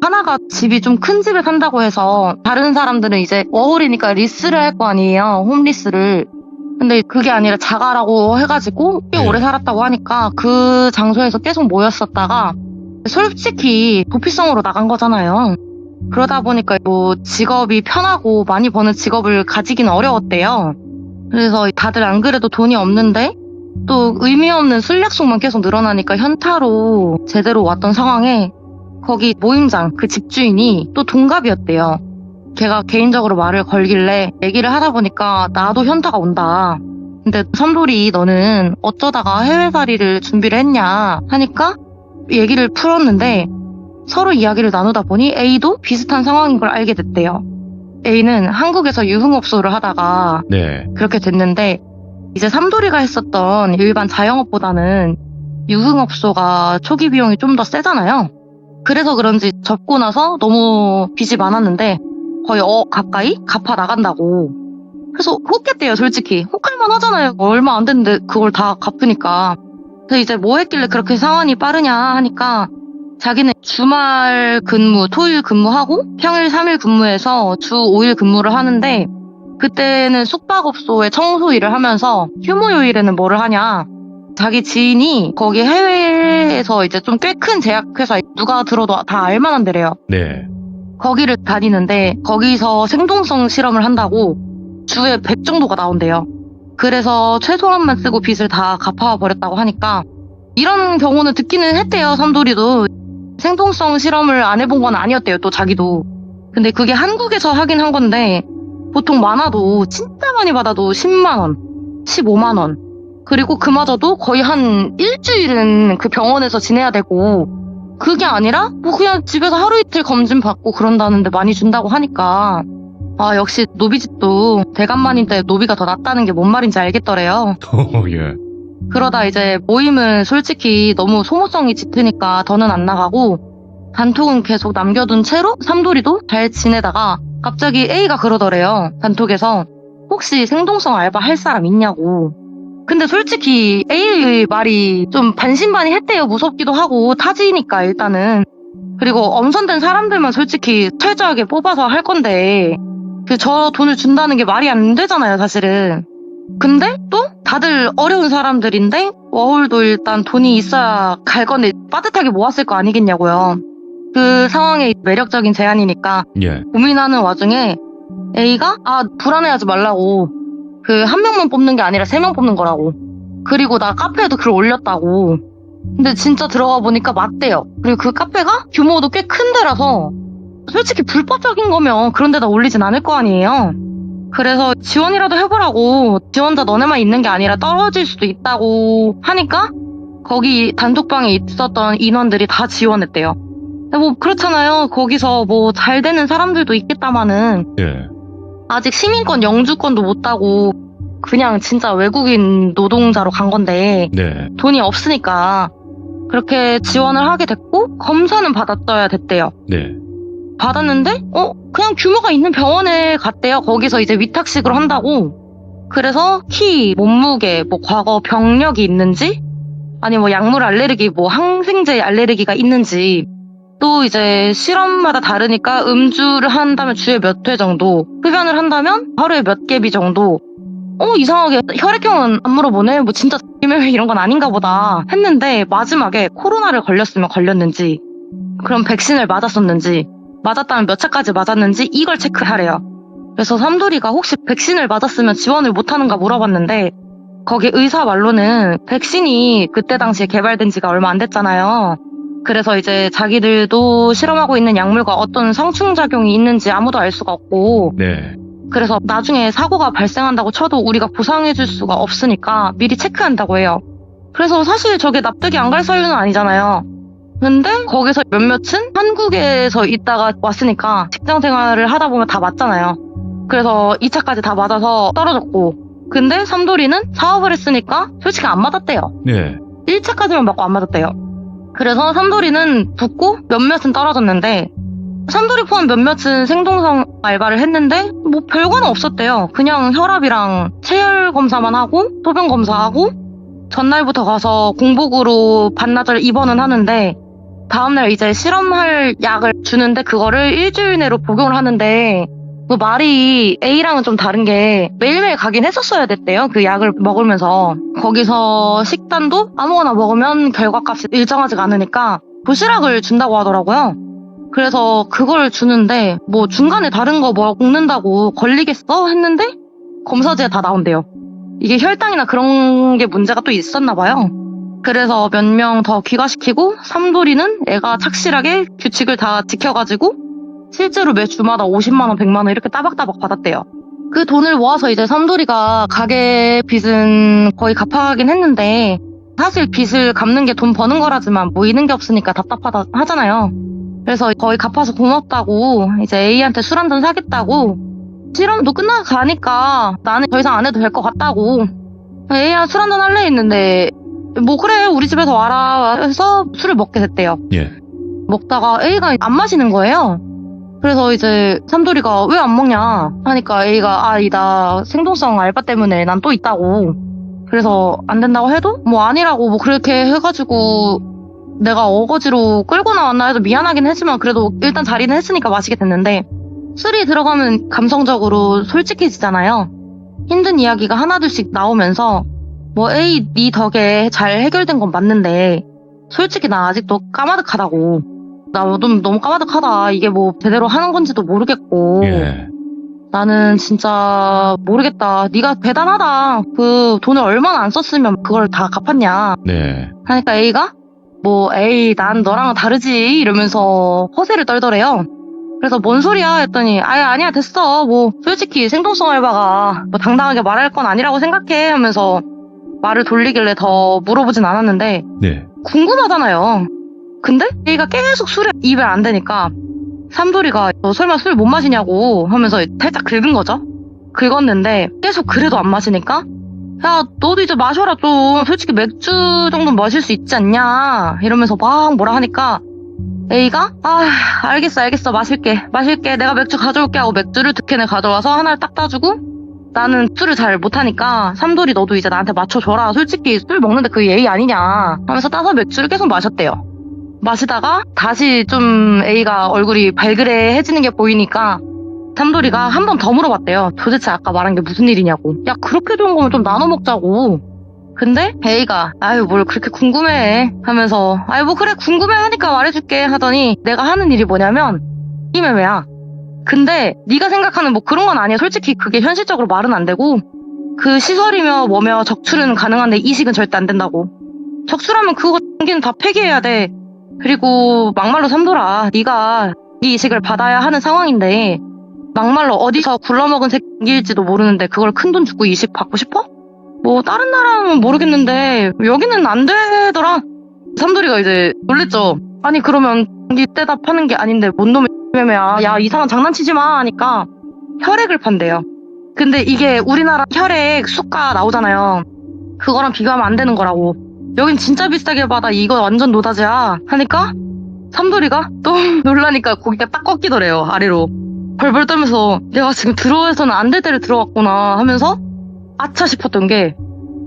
하나가 집이 좀 큰 집에 산다고 해서 다른 사람들은 이제 워홀이니까 리스를 할 거 아니에요. 홈리스를. 근데 그게 아니라 자가라고 해가지고 꽤 오래 살았다고 하니까 그 장소에서 계속 모였었다가 솔직히 도피성으로 나간 거잖아요. 그러다 보니까 뭐 직업이 편하고 많이 버는 직업을 가지기는 어려웠대요. 그래서 다들 안 그래도 돈이 없는데 또 의미 없는 술 약속만 계속 늘어나니까 현타로 제대로 왔던 상황에 거기 모임장 그 집주인이 또 동갑이었대요. 걔가 개인적으로 말을 걸길래 얘기를 하다 보니까 나도 현타가 온다. 근데 삼돌이 너는 어쩌다가 해외살이를 준비를 했냐 하니까 얘기를 풀었는데 서로 이야기를 나누다 보니 A도 비슷한 상황인 걸 알게 됐대요. A는 한국에서 유흥업소를 하다가 그렇게 됐는데 이제 삼돌이가 했었던 일반 자영업보다는 유흥업소가 초기 비용이 좀 더 세잖아요. 그래서 그런지 접고 나서 너무 빚이 많았는데 거의 가까이 갚아 나간다고. 그래서 혹했대요, 솔직히. 혹할만 하잖아요. 얼마 안 됐는데 그걸 다 갚으니까. 그래서 이제 뭐 했길래 그렇게 상환이 빠르냐 하니까 자기는 주말 근무, 토요일 근무하고 평일 3일 근무해서 주 5일 근무를 하는데 그때는 숙박업소에 청소 일을 하면서 휴무 요일에는 뭐를 하냐. 자기 지인이 거기 해외에서 이제 좀 꽤 큰 제약회사 누가 들어도 다 알만한 데래요. 거기를 다니는데 거기서 생동성 실험을 한다고 주에 100 정도가 나온대요. 그래서 최소한만 쓰고 빚을 다 갚아버렸다고 하니까 이런 경우는 듣기는 했대요. 삼돌이도. 생동성 실험을 안 해본 건 아니었대요. 또 자기도. 근데 그게 한국에서 하긴 한 건데 보통 많아도 진짜 많이 받아도 10만 원, 15만 원. 그리고 그마저도 거의 한 일주일은 그 병원에서 지내야 되고 그게 아니라 뭐 그냥 집에서 하루 이틀 검진 받고 그런다는데 많이 준다고 하니까 아 역시 노비집도 대간만인데 노비가 더 낫다는 게 뭔 말인지 알겠더래요. 그러다 이제 모임은 솔직히 너무 소모성이 짙으니까 더는 안 나가고 단톡은 계속 남겨둔 채로 삼돌이도 잘 지내다가 갑자기 A가 그러더래요. 단톡에서 혹시 생동성 알바 할 사람 있냐고. 근데 솔직히 A의 말이 좀 반신반의했대요. 무섭기도 하고 타지니까 일단은. 그리고 엄선된 사람들만 솔직히 철저하게 뽑아서 할 건데 저 돈을 준다는 게 말이 안 되잖아요, 사실은. 근데 또 다들 어려운 사람들인데 워홀도 일단 돈이 있어야 갈 건데 빠듯하게 모았을 거 아니겠냐고요. 그 상황이 매력적인 제안이니까 고민하는 와중에 A가 불안해하지 말라고. 그 한 명만 뽑는 게 아니라 3명 뽑는 거라고. 그리고 나 카페에도 글 올렸다고. 근데 진짜 들어가 보니까 맞대요. 그리고 그 카페가 규모도 꽤 큰 데라서 솔직히 불법적인 거면 그런 데다 올리진 않을 거 아니에요. 그래서 지원이라도 해보라고. 지원자 너네만 있는 게 아니라 떨어질 수도 있다고 하니까 거기 단톡방에 있었던 인원들이 다 지원했대요. 뭐 그렇잖아요. 거기서 뭐 잘 되는 사람들도 있겠다마는 아직 시민권 영주권도 못 따고 그냥 진짜 외국인 노동자로 간 건데 돈이 없으니까 그렇게 지원을 하게 됐고 검사는 받았어야 됐대요. 받았는데 그냥 규모가 있는 병원에 갔대요. 거기서 이제 위탁식으로 한다고. 그래서 키, 몸무게, 뭐 과거 병력이 있는지 아니 뭐 약물 알레르기, 뭐 항생제 알레르기가 있는지 또 이제 실험마다 다르니까 음주를 한다면 주에 몇 회 정도, 흡연을 한다면 하루에 몇 개비 정도 이상하게 혈액형은 안 물어보네. 뭐 진짜 이런 건 아닌가 보다 했는데 마지막에 코로나를 걸렸으면 걸렸는지, 그럼 백신을 맞았었는지, 맞았다면 몇 차까지 맞았는지 이걸 체크하래요. 그래서 삼돌이가 혹시 백신을 맞았으면 지원을 못하는가 물어봤는데 거기 의사 말로는 백신이 그때 당시에 개발된 지가 얼마 안 됐잖아요. 그래서 이제 자기들도 실험하고 있는 약물과 어떤 성충작용이 있는지 아무도 알 수가 없고, 네. 그래서 나중에 사고가 발생한다고 쳐도 우리가 보상해줄 수가 없으니까 미리 체크한다고 해요. 그래서 사실 저게 납득이 안 갈 사유는 아니잖아요. 근데 거기서 몇몇은 한국에서 있다가 왔으니까 직장 생활을 하다 보면 다 맞잖아요. 그래서 2차까지 다 맞아서 떨어졌고, 근데 삼돌이는 사업을 했으니까 솔직히 안 맞았대요. 네. 1차까지만 맞고 안 맞았대요. 그래서 삼돌이는 붙고 몇몇은 떨어졌는데, 삼돌이 포함 몇몇은 생동성 알바를 했는데 뭐 별거는 없었대요. 그냥 혈압이랑 체열 검사만 하고 소변 검사하고 전날부터 가서 공복으로 반나절 입원은 하는데, 다음날 이제 실험할 약을 주는데 그거를 일주일 내로 복용을 하는데, 그 말이 A랑은 좀 다른 게 매일매일 가긴 했었어야 됐대요. 그 약을 먹으면서. 거기서 식단도 아무거나 먹으면 결과값이 일정하지가 않으니까 도시락을 준다고 하더라고요. 그래서 그걸 주는데 뭐 중간에 다른 거 뭐 먹는다고 걸리겠어? 했는데 검사지에 다 나온대요. 이게 혈당이나 그런 게 문제가 또 있었나 봐요. 그래서 몇 명 더 귀가시키고 삼돌이는 애가 착실하게 규칙을 다 지켜가지고 실제로 매 주마다 50만 원, 100만 원 이렇게 따박따박 받았대요. 그 돈을 모아서 이제 삼돌이가 가게 빚은 거의 갚아가긴 했는데, 사실 빚을 갚는 게 돈 버는 거라지만 모이는 게 없으니까 답답하다 하잖아요. 그래서 거의 갚아서 고맙다고 이제 A한테 술 한잔 사겠다고, 실험도 끝나가니까 나는 더 이상 안 해도 될 것 같다고 A야 술 한잔 할래 했는데, 뭐 그래 우리 집에서 와라 해서 술을 먹게 됐대요. 예. 먹다가 A가 안 마시는 거예요. 그래서 이제 삼돌이가 왜 안 먹냐 하니까 A가 나 생동성 알바 때문에 난 또 있다고, 그래서 안 된다고 해도 뭐 아니라고 뭐 그렇게 해가지고 내가 어거지로 끌고 나왔나 해서 미안하긴 했지만 그래도 일단 자리는 했으니까 마시게 됐는데, 술이 들어가면 감성적으로 솔직해지잖아요. 힘든 이야기가 하나둘씩 나오면서 뭐 A 네 덕에 잘 해결된 건 맞는데 솔직히 나 아직도 까마득하다고, 나 너무 까마득하다, 이게 뭐 제대로 하는 건지도 모르겠고 예. 나는 진짜 모르겠다, 네가 대단하다, 그 돈을 얼마나 안 썼으면 그걸 다 갚았냐 네. 하니까 A가 뭐 에이 난 너랑은 다르지 이러면서 허세를 떨더래요. 그래서 뭔 소리야 했더니 아니야 됐어, 뭐 솔직히 생동성 알바가 뭐 당당하게 말할 건 아니라고 생각해 하면서 말을 돌리길래 더 물어보진 않았는데, 네. 궁금하잖아요. 근데 A가 계속 술에 입에 안 대니까 삼돌이가 너 설마 술 못 마시냐고 하면서 살짝 긁은 거죠. 긁었는데 계속 그래도 안 마시니까 야 너도 이제 마셔라 좀, 솔직히 맥주 정도는 마실 수 있지 않냐 이러면서 막 뭐라 하니까 A가 알겠어 마실게 내가 맥주 가져올게 하고 맥주를 2캔을 가져와서 하나를 딱 따주고, 나는 술을 잘 못하니까 삼돌이 너도 이제 나한테 맞춰줘라, 솔직히 술 먹는데 그게 예의 아니냐 하면서 따서 맥주를 계속 마셨대요. 마시다가 다시 좀 A가 얼굴이 발그레해지는 게 보이니까 삼돌이가 한 번 더 물어봤대요. 도대체 아까 말한 게 무슨 일이냐고. 야 그렇게 좋은 거면 좀 나눠 먹자고. 근데 A가 뭘 그렇게 궁금해 하면서 뭐 그래 궁금해 하니까 말해줄게 하더니 내가 하는 일이 뭐냐면 이매매야. 근데 네가 생각하는 뭐 그런 건 아니야. 솔직히 그게 현실적으로 말은 안 되고, 그 시설이며 뭐며 적출은 가능한데 이식은 절대 안 된다고. 적출하면 그거 전기는 다 폐기해야 돼. 그리고 막말로 삼돌아, 네가 네 이식을 받아야 하는 상황인데 막말로 어디서 굴러먹은 새끼일지도 모르는데 그걸 큰돈 주고 이식 받고 싶어? 뭐 다른 나라는 모르겠는데 여기는 안 되더라. 삼돌이가 이제 놀랬죠. 아니 그러면 네 대답하는 게 아닌데 뭔 놈의 매매야, 야 이상한 장난치지 마 하니까 혈액을 판대요. 근데 이게 우리나라 혈액 수가 나오잖아요. 그거랑 비교하면 안 되는 거라고. 여긴 진짜 비싸게 받아, 이거 완전 노다지야 하니까 삼돌이가 또 놀라니까 고기가 딱 꺾이더래요, 아래로. 벌벌 떨면서 내가 지금 들어와서는 안 될 때를 들어왔구나 하면서 아차 싶었던 게,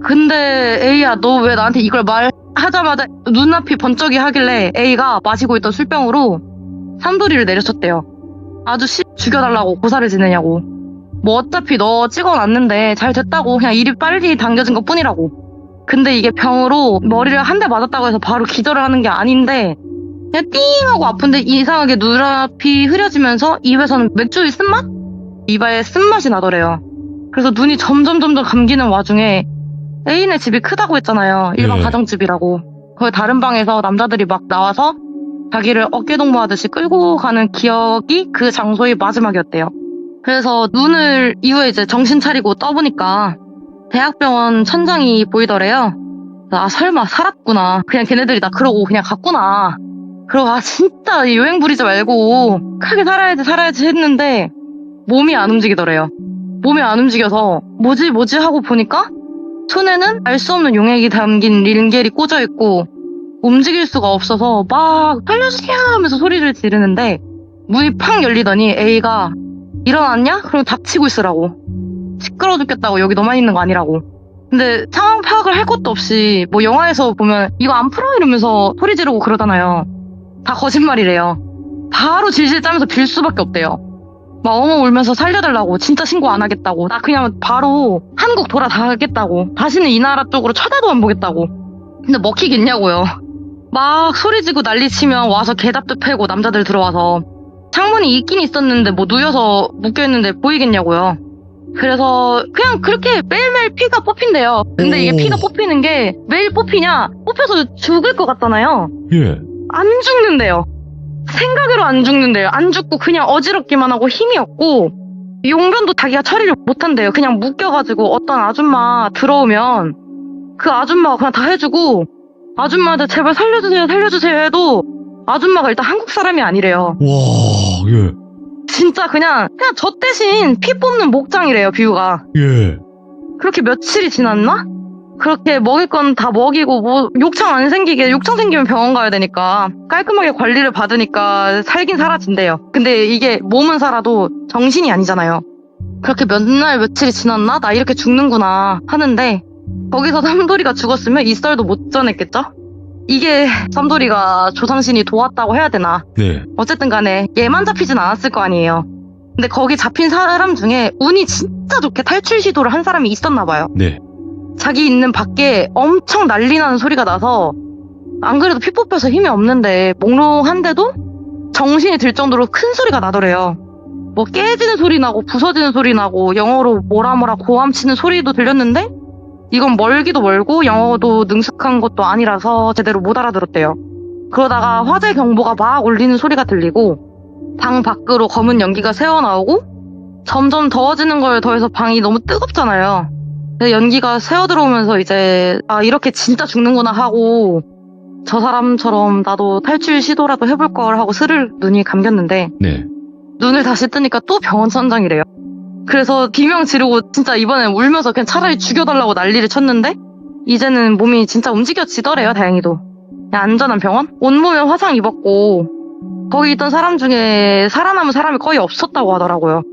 근데 A야 너 왜 나한테 이걸 말하자마자 눈앞이 번쩍이 하길래 A가 마시고 있던 술병으로 삼돌이를 내려쳤대요. 아주 죽여달라고 고사를 지내냐고. 뭐 어차피 너 찍어놨는데 잘 됐다고 그냥 일이 빨리 당겨진 것 뿐이라고. 근데 이게 병으로 머리를 한 대 맞았다고 해서 바로 기절을 하는 게 아닌데 그냥 띵 하고 아픈데 이상하게 눈앞이 흐려지면서 입에서는 맥주의 쓴맛? 입에 쓴맛이 나더래요. 그래서 눈이 점점 감기는 와중에 애인의 집이 크다고 했잖아요. 일반 네. 가정집이라고. 거기 다른 방에서 남자들이 막 나와서 자기를 어깨동무하듯이 끌고 가는 기억이 그 장소의 마지막이었대요. 그래서 눈을 이후에 이제 정신 차리고 떠보니까 대학병원 천장이 보이더래요. 아 설마 살았구나. 그냥 걔네들이 나 그러고 그냥 갔구나. 그러고 아 진짜 여행 부리지 말고 크게 살아야지 했는데 몸이 안 움직이더래요. 몸이 안 움직여서 뭐지 하고 보니까 손에는 알 수 없는 용액이 담긴 릴겔이 꽂아 있고 움직일 수가 없어서 막 살려주세요 하면서 소리를 지르는데 문이 팍 열리더니 A가 일어났냐? 그럼 닥치고 있으라고. 시끄러워 죽겠다고 여기 너만 있는 거 아니라고. 근데 상황 파악을 할 것도 없이 뭐 영화에서 보면 이거 안 풀어 이러면서 소리 지르고 그러잖아요. 다 거짓말이래요. 바로 질질 짜면서 빌 수밖에 없대요. 막 엉엉 울면서 살려달라고 진짜 신고 안 하겠다고 나 그냥 바로 한국 돌아가겠다고 다시는 이 나라 쪽으로 쳐다도 안 보겠다고. 근데 먹히겠냐고요. 막 소리지고 난리치면 와서 개답도 패고 남자들 들어와서 창문이 있긴 있었는데 뭐 누워서 묶여있는데 보이겠냐고요. 그래서 그냥 그렇게 매일매일 피가 뽑힌대요. 근데 이게 피가 뽑히는 게 매일 뽑히냐 뽑혀서 죽을 것 같잖아요. 예. 안 죽는데요. 생각으로 안 죽는데요. 안 죽고 그냥 어지럽기만 하고 힘이 없고 용변도 자기가 처리를 못한대요. 그냥 묶여가지고 어떤 아줌마 들어오면 그 아줌마가 그냥 다 해주고 아줌마한테 제발 살려주세요 해도 아줌마가 일단 한국 사람이 아니래요. 와, 예. 진짜 그냥 저 대신 피 뽑는 목장이래요. 비유가. 예. 그렇게 며칠이 지났나? 그렇게 먹일 건 다 먹이고 뭐 욕창 안 생기게 욕창 생기면 병원 가야 되니까 깔끔하게 관리를 받으니까 살긴 사라진대요. 근데 이게 몸은 살아도 정신이 아니잖아요. 그렇게 몇 날 며칠이 지났나? 나 이렇게 죽는구나 하는데 거기서 삼돌이가 죽었으면 이 썰도 못 전했겠죠? 이게 삼돌이가 조상신이 도왔다고 해야 되나? 네. 어쨌든 간에 얘만 잡히진 않았을 거 아니에요. 근데 거기 잡힌 사람 중에 운이 진짜 좋게 탈출 시도를 한 사람이 있었나 봐요. 네. 자기 있는 밖에 엄청 난리 나는 소리가 나서 안 그래도 피 뽑혀서 힘이 없는데 몽롱한데도 정신이 들 정도로 큰 소리가 나더래요. 뭐 깨지는 소리 나고 부서지는 소리 나고 영어로 뭐라 고함 치는 소리도 들렸는데 이건 멀기도 멀고 영어도 능숙한 것도 아니라서 제대로 못 알아들었대요. 그러다가 화재 경보가 막 울리는 소리가 들리고 방 밖으로 검은 연기가 새어나오고 점점 더워지는 걸 더해서 방이 너무 뜨겁잖아요. 연기가 새어들어오면서 이제 아 이렇게 진짜 죽는구나 하고 저 사람처럼 나도 탈출 시도라도 해볼 걸 하고 스르르 눈이 감겼는데 네. 눈을 다시 뜨니까 또 병원 천장이래요. 그래서 비명 지르고 진짜 이번엔 울면서 그냥 차라리 죽여달라고 난리를 쳤는데 이제는 몸이 진짜 움직여지더래요. 다행히도. 그냥 안전한 병원? 온몸에 화상 입었고 거기 있던 사람 중에 살아남은 사람이 거의 없었다고 하더라고요.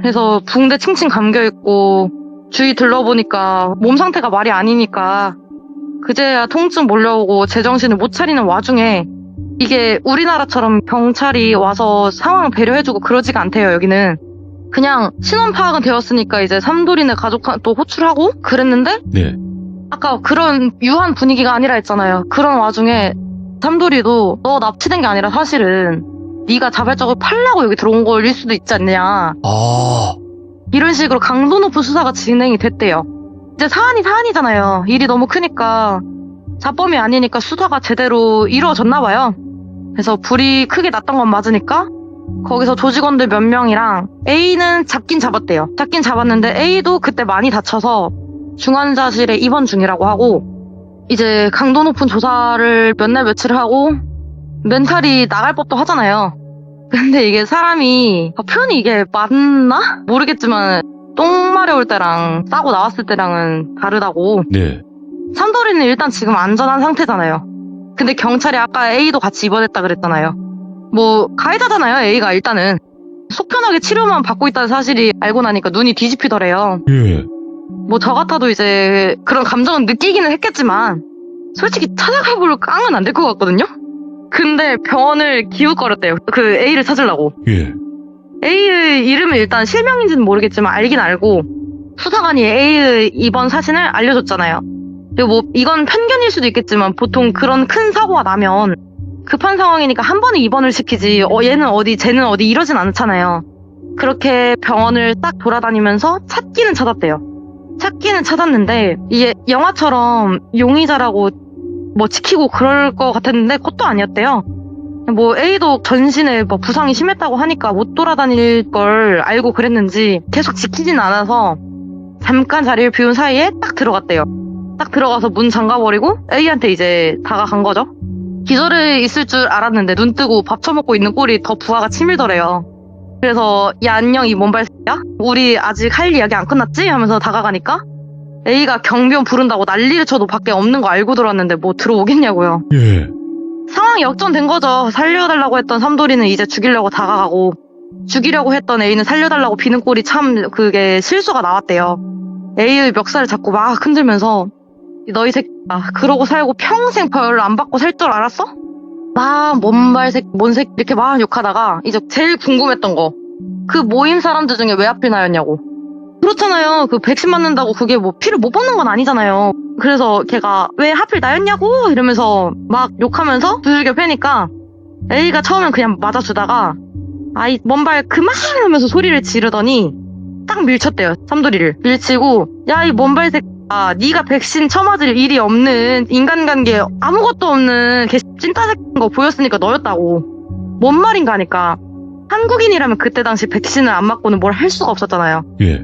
그래서 붕대 칭칭 감겨있고 주위 둘러보니까 몸 상태가 말이 아니니까 그제야 통증 몰려오고 제정신을 못 차리는 와중에 이게 우리나라처럼 경찰이 와서 상황 배려해주고 그러지가 않대요. 여기는 그냥 신원 파악은 되었으니까 이제 삼돌이네 가족도 호출하고 그랬는데 네. 아까 그런 유한 분위기가 아니라 했잖아요. 그런 와중에 삼돌이도 너 납치된 게 아니라 사실은 네가 자발적으로 팔려고 여기 들어온 거일 수도 있지 않냐. 아. 이런 식으로 강도 높은 수사가 진행이 됐대요. 이제 사안이잖아요. 일이 너무 크니까 자범이 아니니까 수사가 제대로 이루어졌나 봐요. 그래서 불이 크게 났던 건 맞으니까 거기서 조직원들 몇 명이랑 A는 잡긴 잡았대요. 잡긴 잡았는데 A도 그때 많이 다쳐서 중환자실에 입원 중이라고 하고 이제 강도 높은 조사를 몇 날 며칠 하고 멘탈이 나갈 법도 하잖아요. 근데 이게 사람이 표현이 이게 맞나? 모르겠지만 똥 마려울 때랑 싸고 나왔을 때랑은 다르다고. 네. 삼돌이는 일단 지금 안전한 상태잖아요. 근데 경찰이 아까 A도 같이 입원했다 그랬잖아요. 뭐 가해자잖아요. A가 일단은 속편하게 치료만 받고 있다는 사실이 알고 나니까 눈이 뒤집히더래요. 예. 뭐 저 같아도 이제 그런 감정은 느끼기는 했겠지만 솔직히 찾아가볼 깡은 안 될 것 같거든요. 근데 병원을 기웃거렸대요. 그 A를 찾으려고. 예. A의 이름은 일단 실명인지는 모르겠지만 알긴 알고 수사관이 A의 입원 사진을 알려줬잖아요. 그리고 뭐 이건 편견일 수도 있겠지만 보통 그런 큰 사고가 나면 급한 상황이니까 한 번에 입원을 시키지 얘는 어디 쟤는 어디 이러진 않잖아요. 그렇게 병원을 딱 돌아다니면서 찾기는 찾았대요. 찾기는 찾았는데 이게 영화처럼 용의자라고 뭐 지키고 그럴 것 같았는데 그것도 아니었대요. 뭐 A도 전신에 뭐 부상이 심했다고 하니까 못 돌아다닐 걸 알고 그랬는지 계속 지키진 않아서 잠깐 자리를 비운 사이에 딱 들어갔대요. 딱 들어가서 문 잠가버리고 A한테 이제 다가간 거죠. 기절해 있을 줄 알았는데 눈 뜨고 밥 처먹고 있는 꼴이 더 부하가 치밀더래요. 그래서 야 안녕 이 먼발새야? 우리 아직 할 이야기 안 끝났지? 하면서 다가가니까 A가 경비원 부른다고 난리를 쳐도 밖에 없는 거 알고 들어왔는데 뭐 들어오겠냐고요. 예. 상황이 역전된 거죠. 살려달라고 했던 삼돌이는 이제 죽이려고 다가가고 죽이려고 했던 A는 살려달라고 비는 꼴이 참 그게 실수가 나왔대요. A의 멱살을 잡고 막 흔들면서 너희 새끼야 그러고 살고 평생 벌 안 받고 살 줄 알았어? 막 뭔말새끼 뭔새끼 이렇게 막 욕하다가 이제 제일 궁금했던 거 그 모임 사람들 중에 왜 하필 나였냐고. 그렇잖아요. 그 백신 맞는다고 그게 뭐 피를 못 뽑는 건 아니잖아요. 그래서 걔가 왜 하필 나였냐고 이러면서 막 욕하면서 두들겨 패니까 A가 처음엔 그냥 맞아주다가 아이 먼발 그만 하면서 소리를 지르더니 딱 밀쳤대요. 삼돌이를 밀치고 야 이 먼발 새끼야 네가 백신 쳐맞을 일이 없는 인간관계 아무것도 없는 개 찐따 새끼인 거 보였으니까 너였다고. 뭔 말인가 하니까 한국인이라면 그때 당시 백신을 안 맞고는 뭘 할 수가 없었잖아요. 예.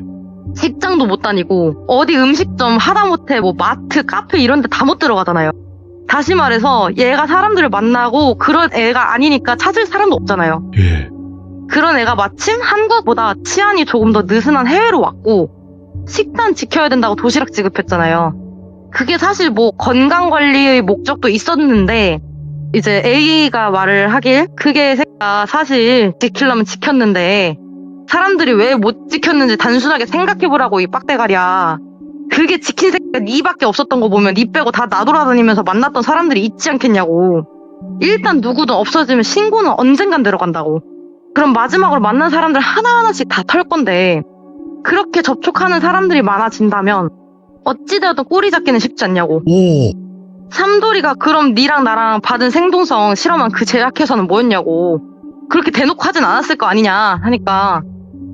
직장도 못 다니고 어디 음식점 하다못해 뭐 마트 카페 이런 데 다 못 들어가잖아요. 다시 말해서 얘가 사람들을 만나고 그런 애가 아니니까 찾을 사람도 없잖아요. 예. 그런 애가 마침 한국보다 치안이 조금 더 느슨한 해외로 왔고 식단 지켜야 된다고 도시락 지급했잖아요. 그게 사실 뭐 건강관리의 목적도 있었는데 이제 A가 말을 하길 그게 새끼가 사실 지키려면 지켰는데 사람들이 왜 못 지켰는지 단순하게 생각해보라고 이 빡대가리야. 그게 지킨 새끼가 니밖에 없었던 거 보면 니 빼고 다 나돌아다니면서 만났던 사람들이 있지 않겠냐고. 일단 누구든 없어지면 신고는 언젠간 들어간다고. 그럼 마지막으로 만난 사람들 하나하나씩 다 털 건데 그렇게 접촉하는 사람들이 많아진다면 어찌되었든 꼬리 잡기는 쉽지 않냐고. 오. 삼돌이가 그럼 니랑 나랑 받은 생동성 실험한 그 제약회사는 뭐였냐고. 그렇게 대놓고 하진 않았을 거 아니냐 하니까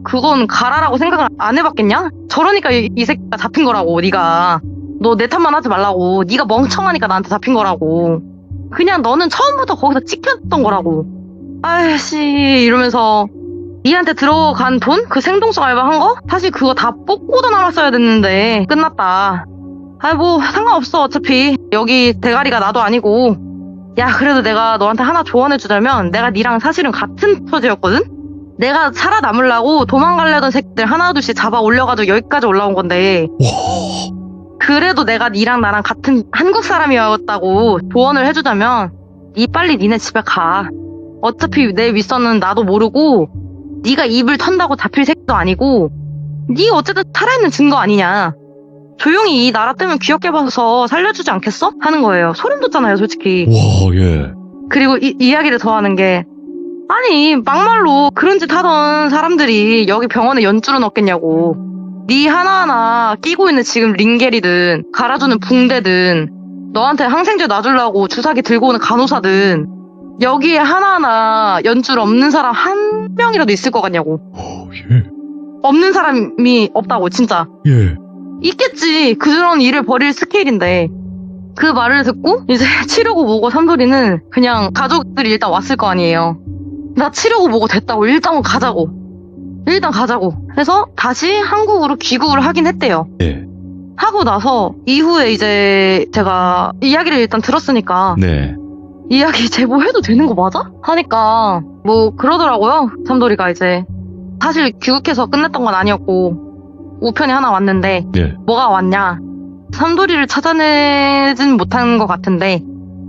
그건 가라라고 생각을 안 해봤겠냐? 저러니까 이 새끼가 잡힌 거라고. 네가 너 내 탓만 하지 말라고. 네가 멍청하니까 나한테 잡힌 거라고. 그냥 너는 처음부터 거기서 찍혔던 거라고. 아이씨 이러면서 니한테 들어간 돈? 그 생동성 알바한 거? 사실 그거 다 뽑고도 남았어야 됐는데 끝났다. 아이 뭐 상관없어. 어차피 여기 대가리가 나도 아니고. 야 그래도 내가 너한테 하나 조언해주자면 내가 니랑 사실은 같은 처지였거든? 내가 살아남으려고 도망가려던 새끼들 하나둘씩 잡아 올려가지고 여기까지 올라온 건데 그래도 내가 니랑 나랑 같은 한국 사람이었다고 조언을 해주자면 니 빨리 니네 집에 가. 어차피 내 윗선은 나도 모르고 니가 입을 턴다고 잡힐 새끼도 아니고 니 어쨌든 살아있는 증거 아니냐. 조용히 이 나라 뜨면 귀엽게 봐서 살려주지 않겠어? 하는 거예요. 소름 돋잖아요 솔직히. 와, 예. 그리고 이야기를 더 하는 게 아니 막말로 그런 짓 하던 사람들이 여기 병원에 연줄은 없겠냐고. 네 하나하나 끼고 있는 지금 링겔이든 갈아주는 붕대든 너한테 항생제 놔주려고 주사기 들고 오는 간호사든 여기에 하나하나 연줄 없는 사람 한 명이라도 있을 것 같냐고. 예. 없는 사람이 없다고 진짜. 예. 있겠지. 그런 일을 벌일 스케일인데. 그 말을 듣고 이제 치르고 뭐고 삼돌이는 그냥 가족들이 일단 왔을 거 아니에요. 나 치르고 뭐고 됐다고 일단 가자고. 해서 다시 한국으로 귀국을 하긴 했대요. 예. 하고 나서 이후에 이제 제가 이야기를 일단 들었으니까 네. 이야기 제보해도 되는 거 맞아? 하니까 뭐 그러더라고요. 삼돌이가 이제 사실 귀국해서 끝냈던 건 아니었고 우편이 하나 왔는데 예. 뭐가 왔냐. 삼돌이를 찾아내진 못한 것 같은데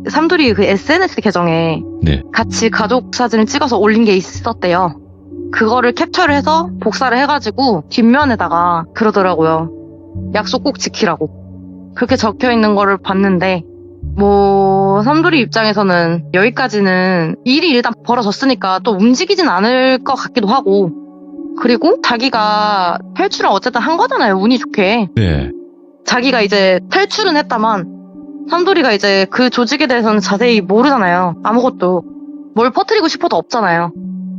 삼돌이 그 SNS 계정에 네. 같이 가족 사진을 찍어서 올린 게 있었대요. 그거를 캡처를 해서 복사를 해가지고 뒷면에다가 그러더라고요. 약속 꼭 지키라고. 그렇게 적혀 있는 거를 봤는데 뭐 삼돌이 입장에서는 여기까지는 일이 일단 벌어졌으니까 또 움직이진 않을 것 같기도 하고 그리고 자기가 탈출을 어쨌든 한 거잖아요. 운이 좋게. 네. 자기가 이제 탈출은 했다만 삼돌이가 이제 그 조직에 대해서는 자세히 모르잖아요. 아무것도. 뭘 퍼뜨리고 싶어도 없잖아요.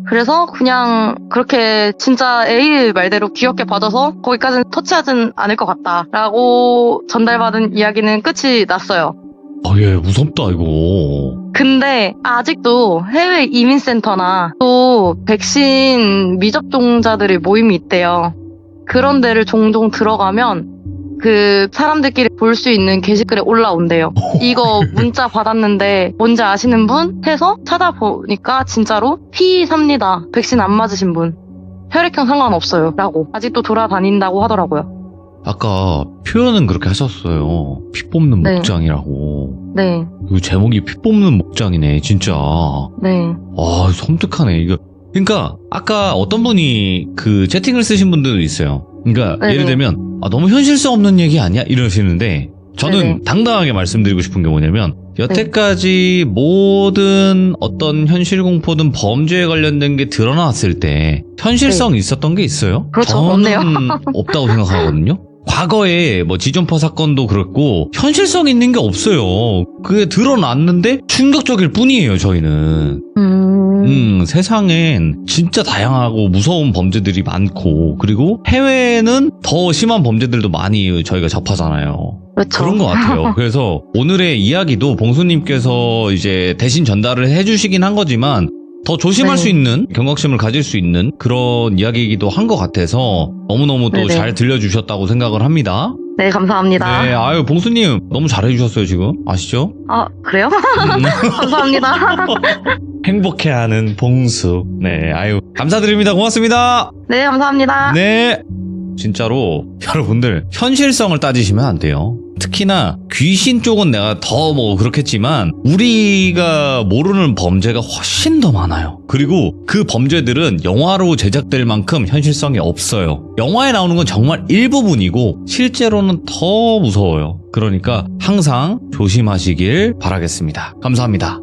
그래서 그냥 그렇게 진짜 A 말대로 귀엽게 봐줘서 거기까지는 터치하진 않을 것 같다라고 전달받은 이야기는 끝이 났어요. 예, 무섭다, 이거. 근데 아직도 해외 이민센터나 또 백신 미접종자들의 모임이 있대요. 그런 데를 종종 들어가면 그 사람들끼리 볼 수 있는 게시글에 올라온대요. 이거 문자 받았는데 뭔지 아시는 분? 해서 찾아보니까 진짜로 P3니다. 백신 안 맞으신 분. 혈액형 상관없어요. 라고 아직도 돌아다닌다고 하더라고요. 아까 표현은 그렇게 하셨어요. 피 뽑는 네. 목장이라고. 네, 이거 제목이 피 뽑는 목장이네, 진짜. 네, 아, 섬뜩하네, 이거. 그러니까, 아까 어떤 분이 그 채팅을 쓰신 분들도 있어요. 그러니까, 네네. 예를 들면, 너무 현실성 없는 얘기 아니야? 이러시는데, 저는 네네. 당당하게 말씀드리고 싶은 게 뭐냐면, 여태까지 모든 어떤 현실 공포든 범죄에 관련된 게 드러났을 때, 현실성이 있었던 게 있어요? 그렇죠. 저는 없네요. 없다고 생각하거든요? 과거에 뭐 지존파 사건도 그렇고 현실성 있는 게 없어요. 그게 드러났는데 충격적일 뿐이에요, 저희는. 세상엔 진짜 다양하고 무서운 범죄들이 많고, 그리고 해외에는 더 심한 범죄들도 많이 저희가 접하잖아요. 그렇죠. 그런 것 같아요. 그래서 오늘의 이야기도 봉수님께서 이제 대신 전달을 해주시긴 한 거지만, 더 조심할 네. 수 있는, 경각심을 가질 수 있는 그런 이야기이기도 한 것 같아서 너무너무 또 네네. 잘 들려주셨다고 생각을 합니다. 네, 감사합니다. 네, 아유, 봉수님 너무 잘해주셨어요, 지금. 아시죠? 아, 그래요? 감사합니다. 행복해하는 봉수. 네, 아유, 감사드립니다. 고맙습니다. 네, 감사합니다. 네. 진짜로 여러분들 현실성을 따지시면 안 돼요. 특히나 귀신 쪽은 내가 더 뭐 그렇겠지만 우리가 모르는 범죄가 훨씬 더 많아요. 그리고 그 범죄들은 영화로 제작될 만큼 현실성이 없어요. 영화에 나오는 건 정말 일부분이고 실제로는 더 무서워요. 그러니까 항상 조심하시길 바라겠습니다. 감사합니다.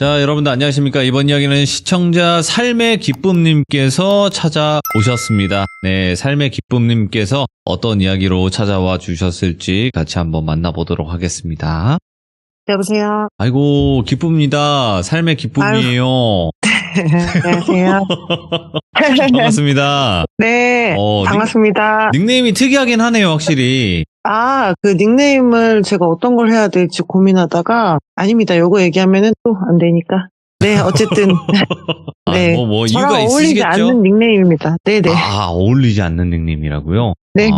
자, 여러분들 안녕하십니까? 이번 이야기는 시청자 삶의 기쁨님께서 찾아오셨습니다. 네, 삶의 기쁨님께서 어떤 이야기로 찾아와 주셨을지 같이 한번 만나보도록 하겠습니다. 여보세요. 아이고, 기쁩니다. 삶의 기쁨이에요. 안녕하세요. 반갑습니다. 네, 반갑습니다. 닉네임이 특이하긴 하네요, 확실히. 그 닉네임을 제가 어떤 걸 해야 될지 고민하다가, 아닙니다. 요거 얘기하면은 또 안 되니까. 네, 어쨌든. 네. 이유가 저랑 어울리지 있으시겠죠? 않는 닉네임입니다. 네네. 어울리지 않는 닉네임이라고요? 네.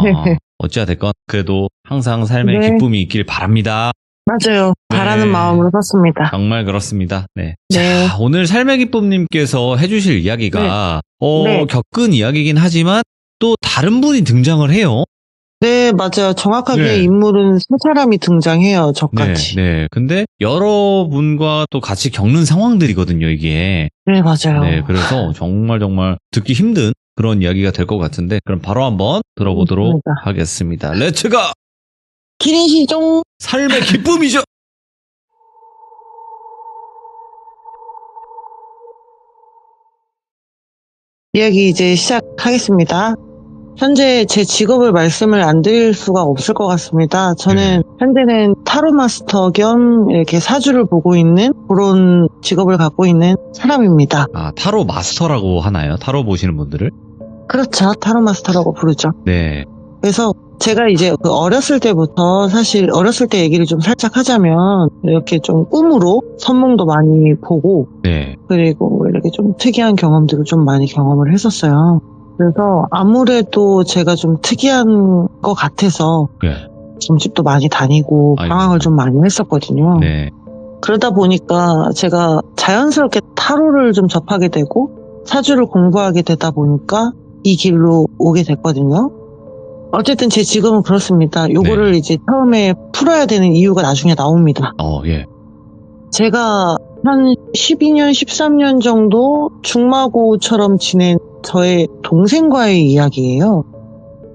어찌됐건, 그래도 항상 삶의 네. 기쁨이 있길 바랍니다. 맞아요. 바라는 네. 마음으로 섰습니다. 정말 그렇습니다. 네. 네. 자, 오늘 삶의 기쁨님께서 해주실 이야기가, 네. 겪은 이야기긴 하지만 또 다른 분이 등장을 해요. 네, 맞아요. 정확하게 네. 인물은 세 사람이 등장해요. 저같이. 네. 근데 여러분과 또 같이 겪는 상황들이거든요, 이게. 네, 맞아요. 네. 그래서 정말 듣기 힘든 그런 이야기가 될 것 같은데, 그럼 바로 한번 들어보도록 그렇습니다. 하겠습니다. 렛츠가! 기린 시종. 삶의 기쁨이죠! 이야기 이제 시작하겠습니다. 현재 제 직업을 말씀을 안 드릴 수가 없을 것 같습니다. 저는 현재는 타로 마스터 겸 이렇게 사주를 보고 있는 그런 직업을 갖고 있는 사람입니다. 타로 마스터라고 하나요? 타로 보시는 분들을? 그렇죠. 타로 마스터라고 부르죠. 네. 그래서 제가 이제 어렸을 때부터 사실 어렸을 때 얘기를 좀 살짝 하자면 이렇게 좀 꿈으로 선몽도 많이 보고 네. 그리고 이렇게 좀 특이한 경험들을 좀 많이 경험을 했었어요. 그래서 아무래도 제가 좀 특이한 것 같아서 네. 점집도 많이 다니고 아이고. 방황을 좀 많이 했었거든요. 네. 그러다 보니까 제가 자연스럽게 타로를 좀 접하게 되고 사주를 공부하게 되다 보니까 이 길로 오게 됐거든요. 어쨌든 제 직업은 그렇습니다. 요거를 이제 처음에 풀어야 되는 이유가 나중에 나옵니다. 예. 제가 한 12년, 13년 정도 중마고처럼 지낸 저의 동생과의 이야기예요.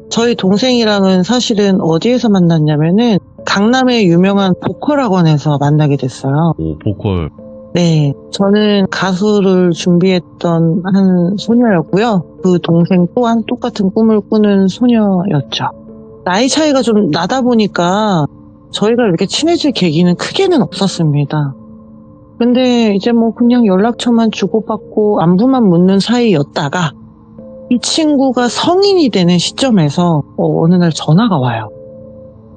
저희 동생이랑은 사실은 어디에서 만났냐면은 강남의 유명한 보컬 학원에서 만나게 됐어요. 보컬. 네, 저는 가수를 준비했던 한 소녀였고요. 그 동생 또한 똑같은 꿈을 꾸는 소녀였죠. 나이 차이가 좀 나다 보니까 저희가 이렇게 친해질 계기는 크게는 없었습니다. 근데 이제 뭐 그냥 연락처만 주고받고 안부만 묻는 사이였다가 이 친구가 성인이 되는 시점에서 어느 날 전화가 와요.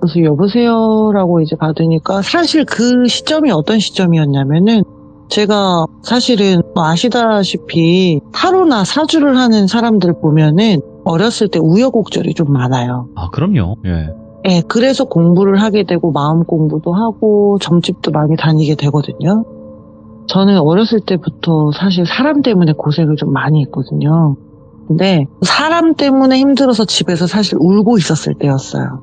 그래서 여보세요라고 이제 받으니까 사실 그 시점이 어떤 시점이었냐면은 제가 사실은 아시다시피 타로나 사주를 하는 사람들 보면은 어렸을 때 우여곡절이 좀 많아요. 그럼요. 예. 네, 그래서 공부를 하게 되고 마음 공부도 하고 점집도 많이 다니게 되거든요. 저는 어렸을 때부터 사실 사람 때문에 고생을 좀 많이 했거든요. 근데 사람 때문에 힘들어서 집에서 사실 울고 있었을 때였어요.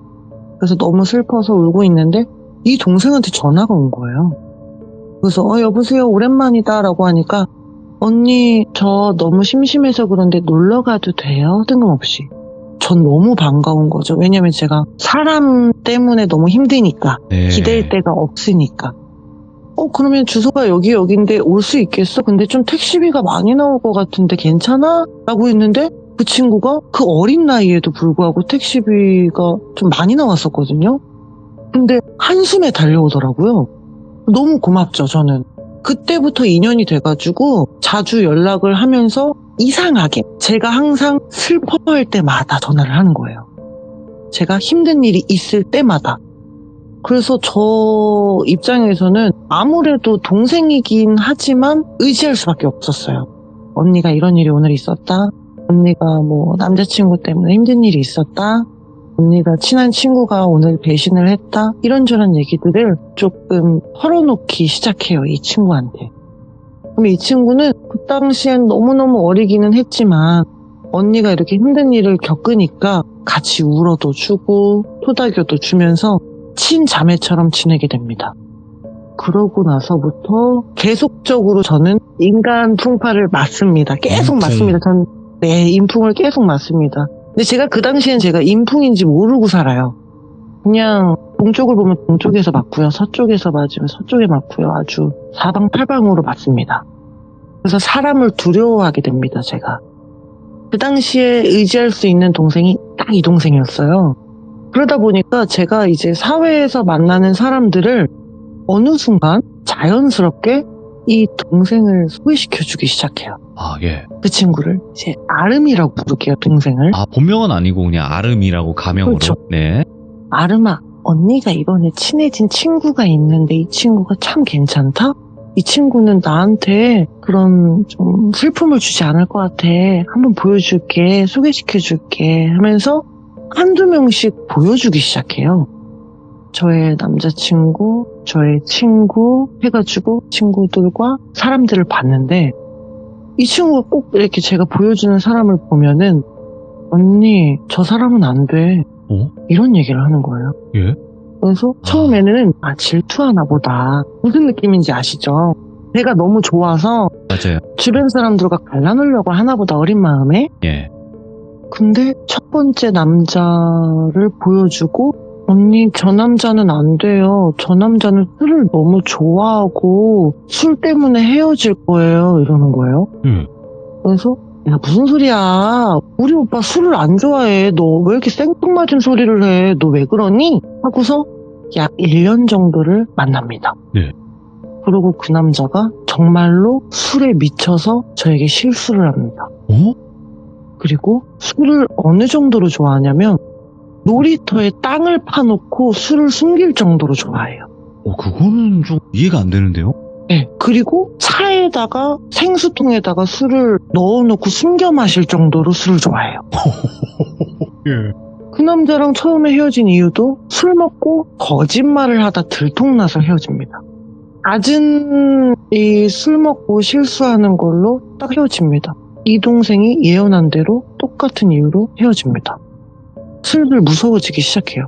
그래서 너무 슬퍼서 울고 있는데 이 동생한테 전화가 온 거예요. 그래서 여보세요 오랜만이다 라고 하니까 언니 저 너무 심심해서 그런데 놀러 가도 돼요? 뜬금없이. 전 너무 반가운 거죠. 왜냐면 제가 사람 때문에 너무 힘드니까 네. 기댈 데가 없으니까. 그러면 주소가 여기인데 올 수 있겠어? 근데 좀 택시비가 많이 나올 것 같은데 괜찮아? 라고 했는데 그 친구가 그 어린 나이에도 불구하고 택시비가 좀 많이 나왔었거든요. 근데 한숨에 달려오더라고요. 너무 고맙죠, 저는. 그때부터 인연이 돼가지고 자주 연락을 하면서 이상하게 제가 항상 슬퍼할 때마다 전화를 하는 거예요. 제가 힘든 일이 있을 때마다. 그래서 저 입장에서는 아무래도 동생이긴 하지만 의지할 수밖에 없었어요. 언니가 이런 일이 오늘 있었다. 언니가 뭐 남자친구 때문에 힘든 일이 있었다. 언니가 친한 친구가 오늘 배신을 했다. 이런저런 얘기들을 조금 털어놓기 시작해요. 이 친구한테. 그럼 이 친구는 그 당시엔 너무너무 어리기는 했지만 언니가 이렇게 힘든 일을 겪으니까 같이 울어도 주고 토닥여도 주면서 친자매처럼 지내게 됩니다. 그러고 나서부터 계속적으로 저는 인간 풍파를 맞습니다. 계속 인풍. 맞습니다. 네, 인풍을 계속 맞습니다. 근데 제가 그 당시엔 제가 인풍인지 모르고 살아요. 그냥 동쪽을 보면 동쪽에서 맞고요. 서쪽에서 맞으면 서쪽에 맞고요. 아주 사방팔방으로 맞습니다. 그래서 사람을 두려워하게 됩니다, 제가. 그 당시에 의지할 수 있는 동생이 딱 이 동생이었어요. 그러다 보니까 제가 이제 사회에서 만나는 사람들을 어느 순간 자연스럽게 이 동생을 소개시켜주기 시작해요. 아, 예. 그 친구를 이제 아름이라고 부를게요, 동생을. 아, 본명은 아니고 그냥 아름이라고 가명으로. 그렇죠. 네. 아름아, 언니가 이번에 친해진 친구가 있는데 이 친구가 참 괜찮다? 이 친구는 나한테 그런 좀 슬픔을 주지 않을 것 같아. 한번 보여줄게, 소개시켜줄게 하면서 한두 명씩 보여주기 시작해요. 저의 남자친구, 저의 친구 해가지고 친구들과 사람들을 봤는데 이 친구가 꼭 이렇게 제가 보여주는 사람을 보면은 언니, 저 사람은 안 돼. 이런 얘기를 하는 거예요. 예? 그래서 처음에는 질투하나 보다. 무슨 느낌인지 아시죠? 내가 너무 좋아서 맞아요. 주변 사람들과 갈라놓으려고 하나 보다, 어린 마음에. 예. 근데 첫 번째 남자를 보여주고 언니, 저 남자는 안 돼요. 저 남자는 술을 너무 좋아하고 술 때문에 헤어질 거예요. 이러는 거예요. 그래서 야, 무슨 소리야. 우리 오빠 술을 안 좋아해. 너 왜 이렇게 생뚱맞은 소리를 해. 너 왜 그러니? 하고서 약 1년 정도를 만납니다. 네. 그리고 그 남자가 정말로 술에 미쳐서 저에게 실수를 합니다. 그리고 술을 어느 정도로 좋아하냐면 놀이터에 땅을 파놓고 술을 숨길 정도로 좋아해요. 그거는 좀 이해가 안 되는데요? 네. 그리고 차에다가 생수통에다가 술을 넣어놓고 숨겨 마실 정도로 술을 좋아해요. 예. 그 남자랑 처음에 헤어진 이유도 술 먹고 거짓말을 하다 들통나서 헤어집니다. 낮은 이 술 먹고 실수하는 걸로 딱 헤어집니다. 이 동생이 예언한 대로 똑같은 이유로 헤어집니다. 슬슬 무서워지기 시작해요.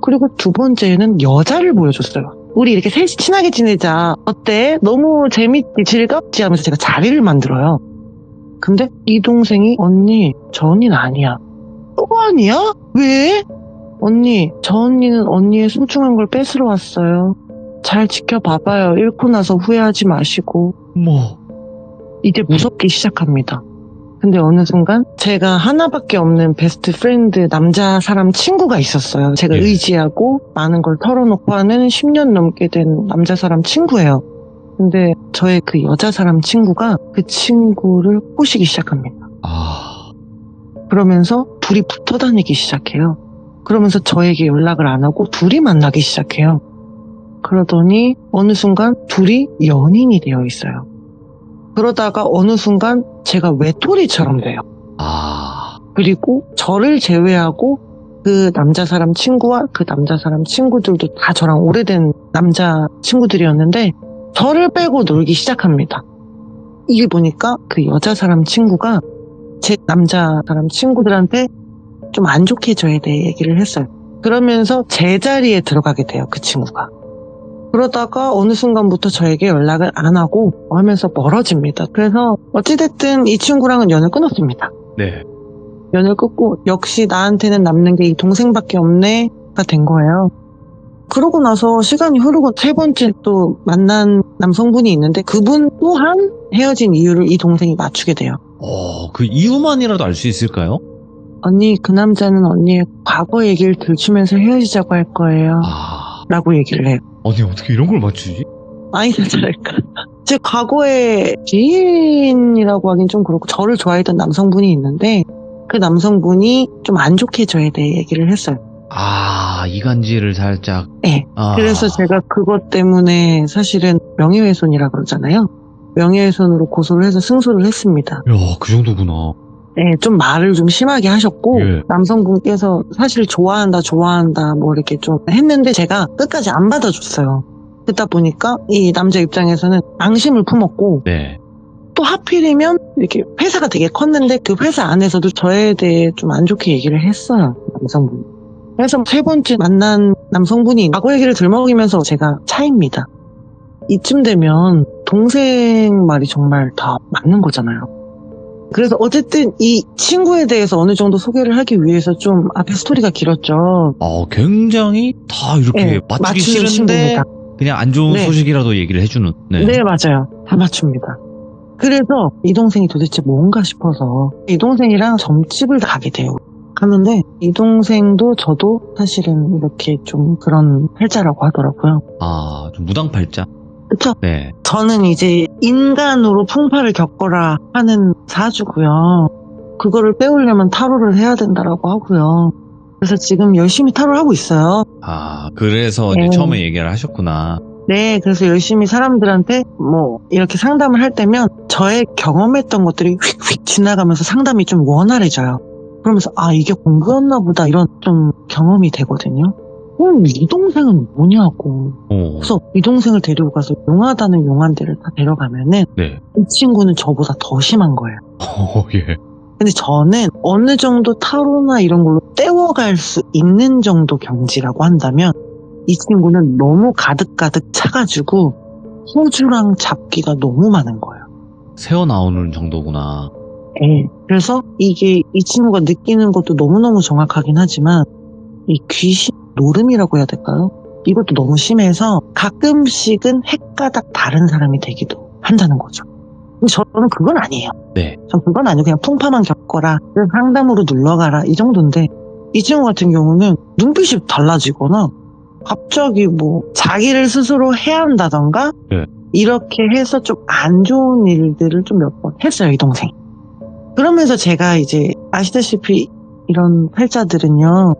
그리고 두 번째는 여자를 보여줬어요. 우리 이렇게 셋이 친하게 지내자. 어때? 너무 재밌지? 즐겁지? 하면서 제가 자리를 만들어요. 근데 이 동생이 언니, 저 언니는 아니야. 또 아니야? 왜? 언니, 저 언니는 언니의 소중한 걸 뺏으러 왔어요. 잘 지켜봐봐요. 잃고 나서 후회하지 마시고. 이제 무섭기 시작합니다. 근데 어느 순간 제가 하나밖에 없는 베스트 프렌드 남자 사람 친구가 있었어요. 제가 예. 의지하고 많은 걸 털어놓고 하는 10년 넘게 된 남자 사람 친구예요. 근데 저의 그 여자 사람 친구가 그 친구를 꼬시기 시작합니다. 그러면서 둘이 붙어 다니기 시작해요. 그러면서 저에게 연락을 안 하고 둘이 만나기 시작해요. 그러더니 어느 순간 둘이 연인이 되어 있어요. 그러다가 어느 순간 제가 외톨이처럼 돼요. 그리고 저를 제외하고 그 남자 사람 친구와 그 남자 사람 친구들도 다 저랑 오래된 남자 친구들이었는데 저를 빼고 놀기 시작합니다. 이게 보니까 그 여자 사람 친구가 제 남자 사람 친구들한테 좀 안 좋게 저에 대해 얘기를 했어요. 그러면서 제 자리에 들어가게 돼요, 그 친구가. 그러다가 어느 순간부터 저에게 연락을 안 하고 하면서 멀어집니다. 그래서 어찌됐든 이 친구랑은 연을 끊었습니다. 네. 연을 끊고 역시 나한테는 남는 게 이 동생밖에 없네가 된 거예요. 그러고 나서 시간이 흐르고 세 번째 또 만난 남성분이 있는데 그분 또한 헤어진 이유를 이 동생이 맞추게 돼요. 그 이유만이라도 알 수 있을까요? 언니, 그 남자는 언니의 과거 얘기를 들추면서 헤어지자고 할 거예요. 라고 얘기를 해요. 아니, 어떻게 이런 걸 맞추지? 아니, 잘할까. 제 과거에 지인이라고 하긴 좀 그렇고 저를 좋아했던 남성분이 있는데 그 남성분이 좀 안 좋게 저에 대해 얘기를 했어요. 이간질을 살짝. 네. 그래서 제가 그것 때문에 사실은 명예훼손이라 그러잖아요. 명예훼손으로 고소를 해서 승소를 했습니다. 야, 그 정도구나. 네, 좀 말을 좀 심하게 하셨고 예. 남성분께서 사실 좋아한다 뭐 이렇게 좀 했는데 제가 끝까지 안 받아줬어요. 그러다 보니까 이 남자 입장에서는 앙심을 품었고 네. 또 하필이면 이렇게 회사가 되게 컸는데 그 회사 안에서도 저에 대해 좀 안 좋게 얘기를 했어요, 남성분이. 그래서 세 번째 만난 남성분이 과거 얘기를 들먹이면서 제가 차입니다. 이쯤 되면 동생 말이 정말 다 맞는 거잖아요. 그래서 어쨌든 이 친구에 대해서 어느 정도 소개를 하기 위해서 좀 앞에 스토리가 길었죠. 굉장히 다 이렇게 네, 맞추기 맞추는 싫은데 친구입니다. 그냥 안 좋은 네. 소식이라도 얘기를 해주는. 네. 네, 맞아요. 다 맞춥니다. 그래서 이 동생이 도대체 뭔가 싶어서 이 동생이랑 점집을 가게 돼요. 가는데 이 동생도 저도 사실은 이렇게 좀 그런 팔자라고 하더라고요. 좀 무당팔자. 그쵸? 네. 저는 이제 인간으로 풍파를 겪어라 하는 사주고요. 그거를 빼오려면 타로를 해야 된다라고 하고요. 그래서 지금 열심히 타로를 하고 있어요. 그래서 이제 네. 처음에 얘기를 하셨구나. 네, 그래서 열심히 사람들한테 뭐 이렇게 상담을 할 때면 저의 경험했던 것들이 휙휙 지나가면서 상담이 좀 원활해져요. 그러면서 이게 공부였나 보다 이런 좀 경험이 되거든요. 이 동생은 뭐냐고. 그래서 이 동생을 데리고 가서 용하다는 용한 데를 다 데려가면은 네. 이 친구는 저보다 더 심한 거예요. 예. 근데 저는 어느 정도 타로나 이런 걸로 떼워갈 수 있는 정도 경지라고 한다면 이 친구는 너무 가득가득 차가지고 호주랑 잡기가 너무 많은 거예요. 새어 나오는 정도구나. 네. 그래서 이게 이 친구가 느끼는 것도 너무너무 정확하긴 하지만 이 귀신 노름이라고 해야 될까요? 이것도 너무 심해서 가끔씩은 헷가닥 다른 사람이 되기도 한다는 거죠. 근데 저는 그건 아니에요. 네. 저 그건 아니고 그냥 풍파만 겪어라, 상담으로 눌러가라 이 정도인데 이 친구 같은 경우는 눈빛이 달라지거나 갑자기 뭐 자기를 스스로 해한다던가 네. 이렇게 해서 좀 안 좋은 일들을 좀 몇 번 했어요, 이 동생. 그러면서 제가 이제 아시다시피 이런 팔자들은요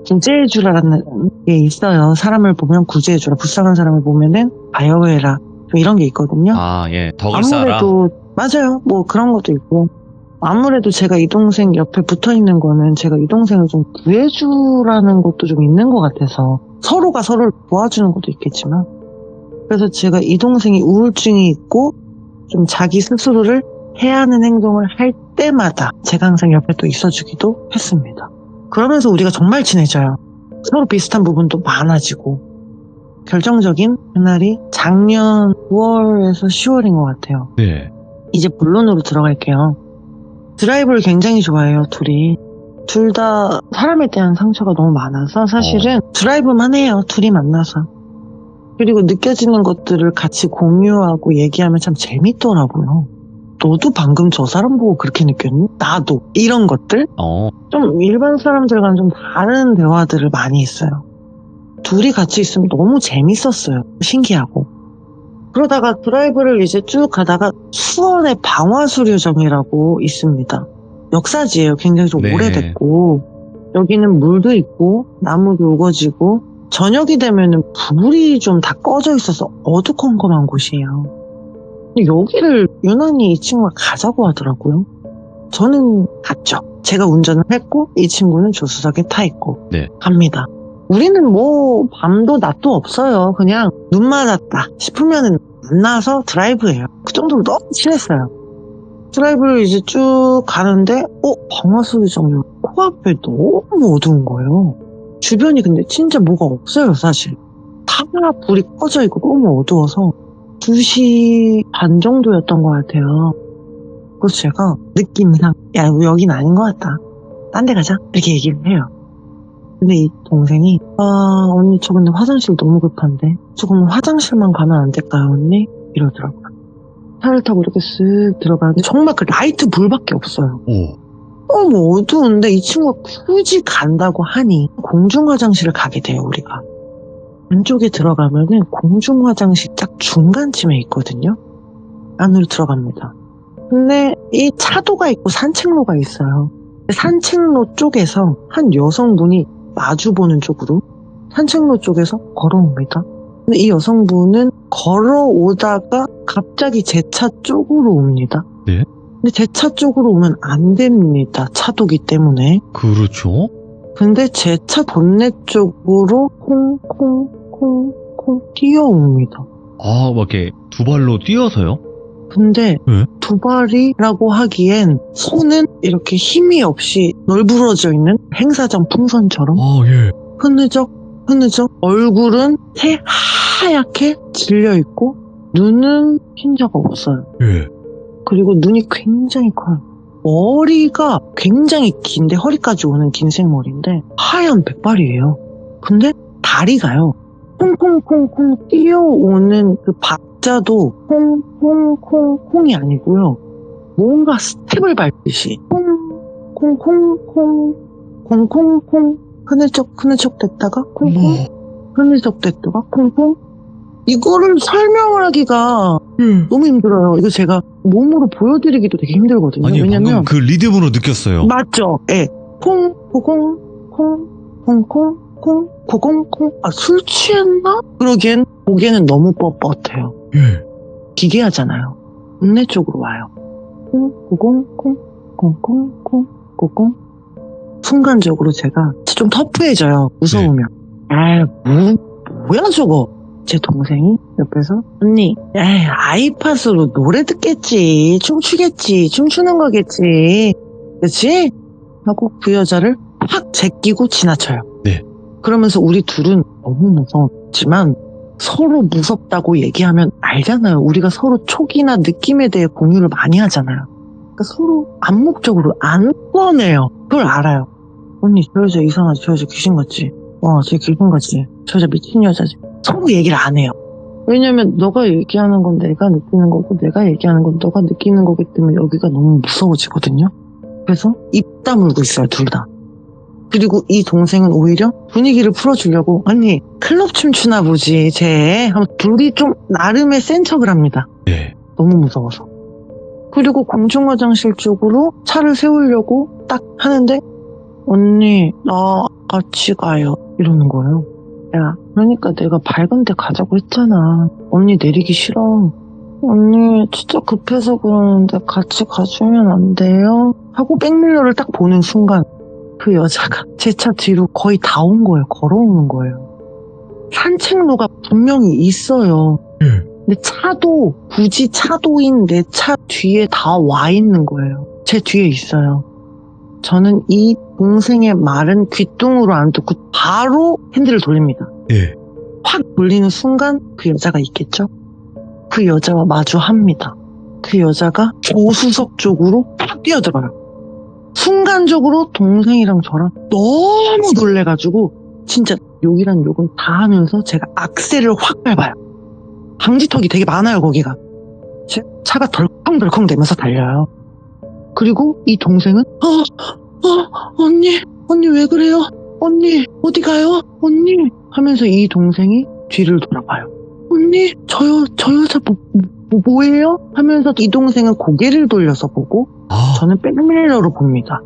구제해주라는 게 있어요. 사람을 보면 구제해주라, 불쌍한 사람을 보면은 아여해라 이런 게 있거든요. 예. 덕을 쌓아라. 아무래도 맞아요. 뭐 그런 것도 있고 아무래도 제가 이 동생 옆에 붙어있는 거는 제가 이 동생을 좀 구해주라는 것도 좀 있는 것 같아서 서로가 서로를 도와주는 것도 있겠지만 그래서 제가 이 동생이 우울증이 있고 좀 자기 스스로를 해야 하는 행동을 할 때마다 제가 항상 옆에 또 있어주기도 했습니다. 그러면서 우리가 정말 친해져요. 서로 비슷한 부분도 많아지고 결정적인 그날이 작년 9월에서 10월인 것 같아요. 네. 이제 본론으로 들어갈게요. 드라이브를 굉장히 좋아해요, 둘이. 둘 다 사람에 대한 상처가 너무 많아서 사실은 드라이브만 해요, 둘이 만나서. 그리고 느껴지는 것들을 같이 공유하고 얘기하면 참 재밌더라고요. 너도 방금 저 사람 보고 그렇게 느꼈니? 나도. 이런 것들? 좀 일반 사람들과는 좀 다른 대화들을 많이 했어요. 둘이 같이 있으면 너무 재밌었어요. 신기하고. 그러다가 드라이브를 이제 쭉 가다가 수원의 방화수료정이라고 있습니다. 역사지예요. 굉장히 좀 네. 오래됐고 여기는 물도 있고 나무도 우거지고 저녁이 되면은 불이 좀 다 꺼져 있어서 어두컴컴한 곳이에요. 근데 여기를 유난히 이 친구가 가자고 하더라고요. 저는 갔죠. 제가 운전을 했고 이 친구는 조수석에 타 있고 네. 갑니다. 우리는 뭐 밤도 낮도 없어요. 그냥 눈 맞았다 싶으면은 만나서 드라이브해요. 그 정도로 너무 친했어요. 드라이브를 이제 쭉 가는데 방화수리정 코앞에 너무 어두운 거예요. 주변이 근데 진짜 뭐가 없어요, 사실. 다 불이 꺼져 있고 너무 어두워서 2시 반 정도였던 것 같아요. 그래서 제가 느낌상 야 여긴 아닌 것 같다. 딴 데 가자 이렇게 얘기를 해요. 근데 이 동생이 언니 저 근데 화장실 너무 급한데 조금 화장실만 가면 안 될까요 언니? 이러더라고요. 차를 타고 이렇게 쓱 들어가는데 정말 그 라이트 불밖에 없어요. 너무 어두운데 이 친구가 굳이 간다고 하니 공중 화장실을 가게 돼요 우리가. 안쪽에 들어가면은 공중 화장실 딱 중간쯤에 있거든요. 안으로 들어갑니다. 근데 이 차도가 있고 산책로가 있어요. 산책로 쪽에서 한 여성분이 마주보는 쪽으로 산책로 쪽에서 걸어옵니다. 근데 이 여성분은 걸어오다가 갑자기 제 차 쪽으로 옵니다. 네? 근데 제 차 쪽으로 오면 안 됩니다. 차도기 때문에. 그렇죠. 근데 제 차 본넷 쪽으로 콩콩콩콩 뛰어옵니다. 막 이렇게 두 발로 뛰어서요? 근데 네? 두 발이라고 하기엔 손은 이렇게 힘이 없이 널브러져 있는 행사장 풍선처럼 예. 흐느적 얼굴은 새하얗게 질려있고 눈은 흰자가 없어요. 예. 그리고 눈이 굉장히 커요. 머리가 굉장히 긴데 허리까지 오는 긴 생머리인데 하얀 백발이에요. 근데 다리가요. 콩콩콩콩 뛰어오는 그 박자도 콩콩콩콩이 아니고요. 뭔가 스텝을 밟듯이 콩콩콩콩 콩콩콩 흐느적 됐다가 콩콩 흐느적 됐다가 콩콩. 이거를 설명을 하기가 너무 힘들어요. 이거 제가 몸으로 보여드리기도 되게 힘들거든요. 아니, 왜냐면 방금 그 리듬으로 느꼈어요. 맞죠? 예. 콩, 고공, 콩, 콩콩, 콩, 고공, 콩. 아, 술 취했나? 그러기엔 보기에는 너무 뻣뻣해요. 기괴하잖아요. 내 쪽으로 와요. 콩, 고공, 콩, 콩콩, 콩, 고공. 순간적으로 제가 좀 터프해져요. 무서우면. 뭐야 저거? 제 동생이 옆에서 언니, 아이팟으로 노래 듣겠지, 춤추겠지, 춤추는 거겠지, 그치? 하고 그 여자를 확 제끼고 지나쳐요. 네. 그러면서 우리 둘은 너무 무서웠지만 서로 무섭다고 얘기하면 알잖아요. 우리가 서로 촉이나 느낌에 대해 공유를 많이 하잖아요. 그러니까 서로 암묵적으로 안 꺼내요. 그걸 알아요. 언니, 저 여자 이상하지, 저 여자 귀신 같지, 저 귀신 같지, 저 여자 미친 여자지. 서로 얘기를 안 해요. 왜냐면 너가 얘기하는 건 내가 느끼는 거고 내가 얘기하는 건 너가 느끼는 거기 때문에 여기가 너무 무서워지거든요. 그래서 입 다물고 있어요, 둘 다. 그리고 이 동생은 오히려 분위기를 풀어주려고 언니 클럽 춤추나 보지 쟤 하면 둘이 좀 나름의 센 척을 합니다. 네. 너무 무서워서. 그리고 공중 화장실 쪽으로 차를 세우려고 딱 하는데 언니 나 같이 가요 이러는 거예요. 야, 그러니까 내가 밝은 데 가자고 했잖아. 언니 내리기 싫어. 언니 진짜 급해서 그러는데 같이 가주면 안 돼요? 하고 백밀러를 딱 보는 순간 그 여자가 제 차 뒤로 거의 다 온 거예요. 걸어오는 거예요. 산책로가 분명히 있어요. 근데 차도 굳이 차도인 내 차 뒤에 다 와 있는 거예요. 제 뒤에 있어요. 저는 이 동생의 말은 귓등으로 안 듣고 바로 핸들을 돌립니다. 예. 확 돌리는 순간 그 여자가 있겠죠? 그 여자와 마주합니다. 그 여자가 조수석 쪽으로 팍 뛰어들어요. 순간적으로 동생이랑 저랑 너무 놀래가지고 진짜 욕이란 욕은 다 하면서 제가 악셀을 확 밟아요. 방지턱이 되게 많아요, 거기가. 제 차가 덜컹덜컹 되면서 달려요. 그리고 이 동생은 언니 왜 그래요? 언니 어디 가요? 언니 하면서 이 동생이 뒤를 돌아봐요. 언니 저 여자 뭐예요? 하면서 이 동생은 고개를 돌려서 보고 저는 백밀러로 봅니다.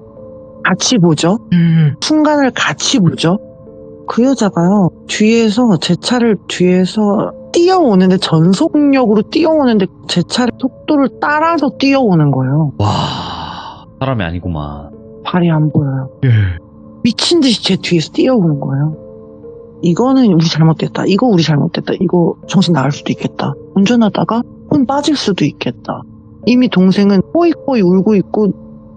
같이 보죠. 순간을 같이 보죠. 그 여자가요 뒤에서 제 차를 뒤에서 뛰어오는데 전속력으로 뛰어오는데 제 차를 속도를 따라서 뛰어오는 거예요. 와, 사람이 아니구만. 발이 안 보여요. 예. 미친 듯이 제 뒤에서 뛰어오는 거예요. 이거는 우리 잘못됐다. 이거 정신 나갈 수도 있겠다. 운전하다가 혼 빠질 수도 있겠다. 이미 동생은 꼬이꼬이 울고 있고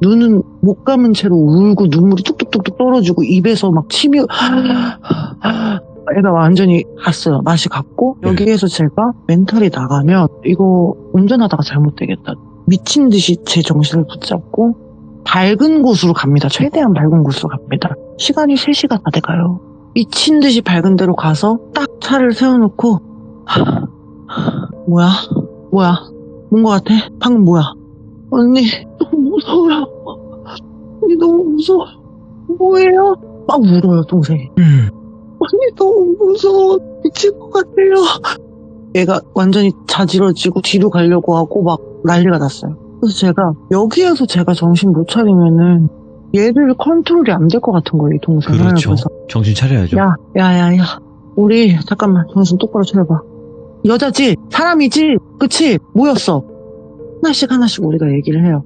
눈은 못 감은 채로 울고 눈물이 뚝뚝뚝뚝 떨어지고 입에서 막 침이 애가 완전히 갔어요. 맛이 갔고 여기에서 제가 멘탈이 나가면 이거 운전하다가 잘못되겠다. 미친 듯이 제 정신을 붙잡고 밝은 곳으로 갑니다. 최대한 밝은 곳으로 갑니다. 시간이 3시가 다 돼가요. 미친 듯이 밝은 데로 가서 딱 차를 세워놓고 뭐야? 뭔 거 같아? 방금 뭐야? 언니 너무 무서워요. 언니 너무 무서워. 뭐예요? 막 울어요 동생이. 언니 너무 무서워. 미칠 것 같아요. 얘가 완전히 자지러지고 뒤로 가려고 하고 막 난리가 났어요. 그래서 여기에서 제가 정신 못 차리면은 얘를 컨트롤이 안 될 것 같은 거예요, 이 동생을. 그렇죠. 그래서 정신 차려야죠. 야. 우리 잠깐만 정신 똑바로 차려봐. 여자지? 사람이지? 그치? 뭐였어? 하나씩 우리가 얘기를 해요.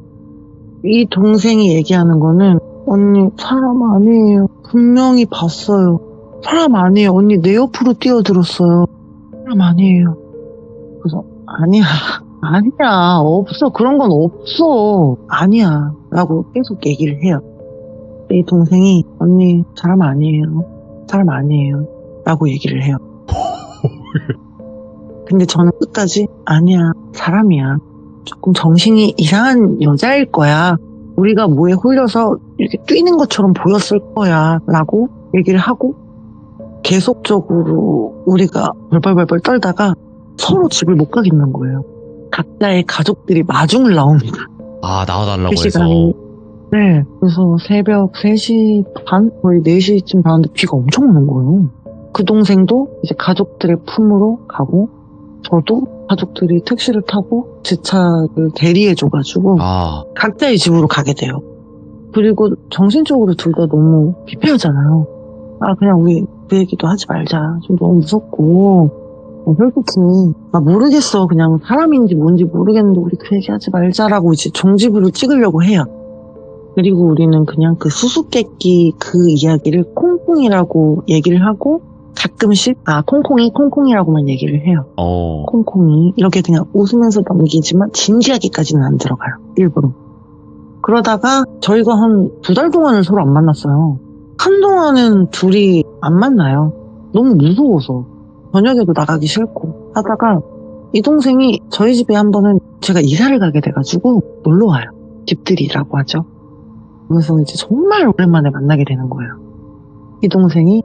이 동생이 얘기하는 거는 언니 사람 아니에요. 분명히 봤어요. 사람 아니에요. 언니 내 옆으로 뛰어들었어요. 사람 아니에요. 그래서 아니야 없어. 그런 건 없어. 아니야 라고 계속 얘기를 해요. 이 동생이 언니 사람 아니에요 라고 얘기를 해요. 근데 저는 끝까지 아니야 사람이야. 조금 정신이 이상한 여자일 거야. 우리가 뭐에 홀려서 이렇게 뛰는 것처럼 보였을 거야 라고 얘기를 하고 계속적으로 우리가 벌벌벌벌 떨다가 서로 집을 못 가겠는 거예요. 각자의 가족들이 마중을 나옵니다. 아, 나와달라고 그 해서. 시간이. 네. 그래서 새벽 3시 반? 거의 4시쯤 봤는데 비가 엄청 오는 거예요. 그 동생도 이제 가족들의 품으로 가고 저도 가족들이 택시를 타고 제 차를 대리해줘가지고 아, 각자의 집으로 가게 돼요. 그리고 정신적으로 둘 다 너무 피폐하잖아요. 아 그냥 우리 그 얘기도 하지 말자. 좀 너무 무섭고 솔직히 모르겠어. 그냥 사람인지 뭔지 모르겠는데 우리 그 얘기 하지 말자라고 이제 종지부를 찍으려고 해요. 그리고 우리는 그냥 그 수수께끼 그 이야기를 콩콩이라고 얘기를 하고 가끔씩 콩콩이라고만 얘기를 해요. 콩콩이 이렇게 그냥 웃으면서 넘기지만 진지하게까지는 안 들어가요. 일부러. 그러다가 저희가 한 2달 동안을 서로 안 만났어요. 한동안은 둘이 안 만나요. 너무 무서워서. 저녁에도 나가기 싫고 하다가 이 동생이 저희 집에 한 번은 제가 이사를 가게 돼가지고 놀러 와요. 집들이라고 하죠. 그래서 이제 정말 오랜만에 만나게 되는 거예요. 이 동생이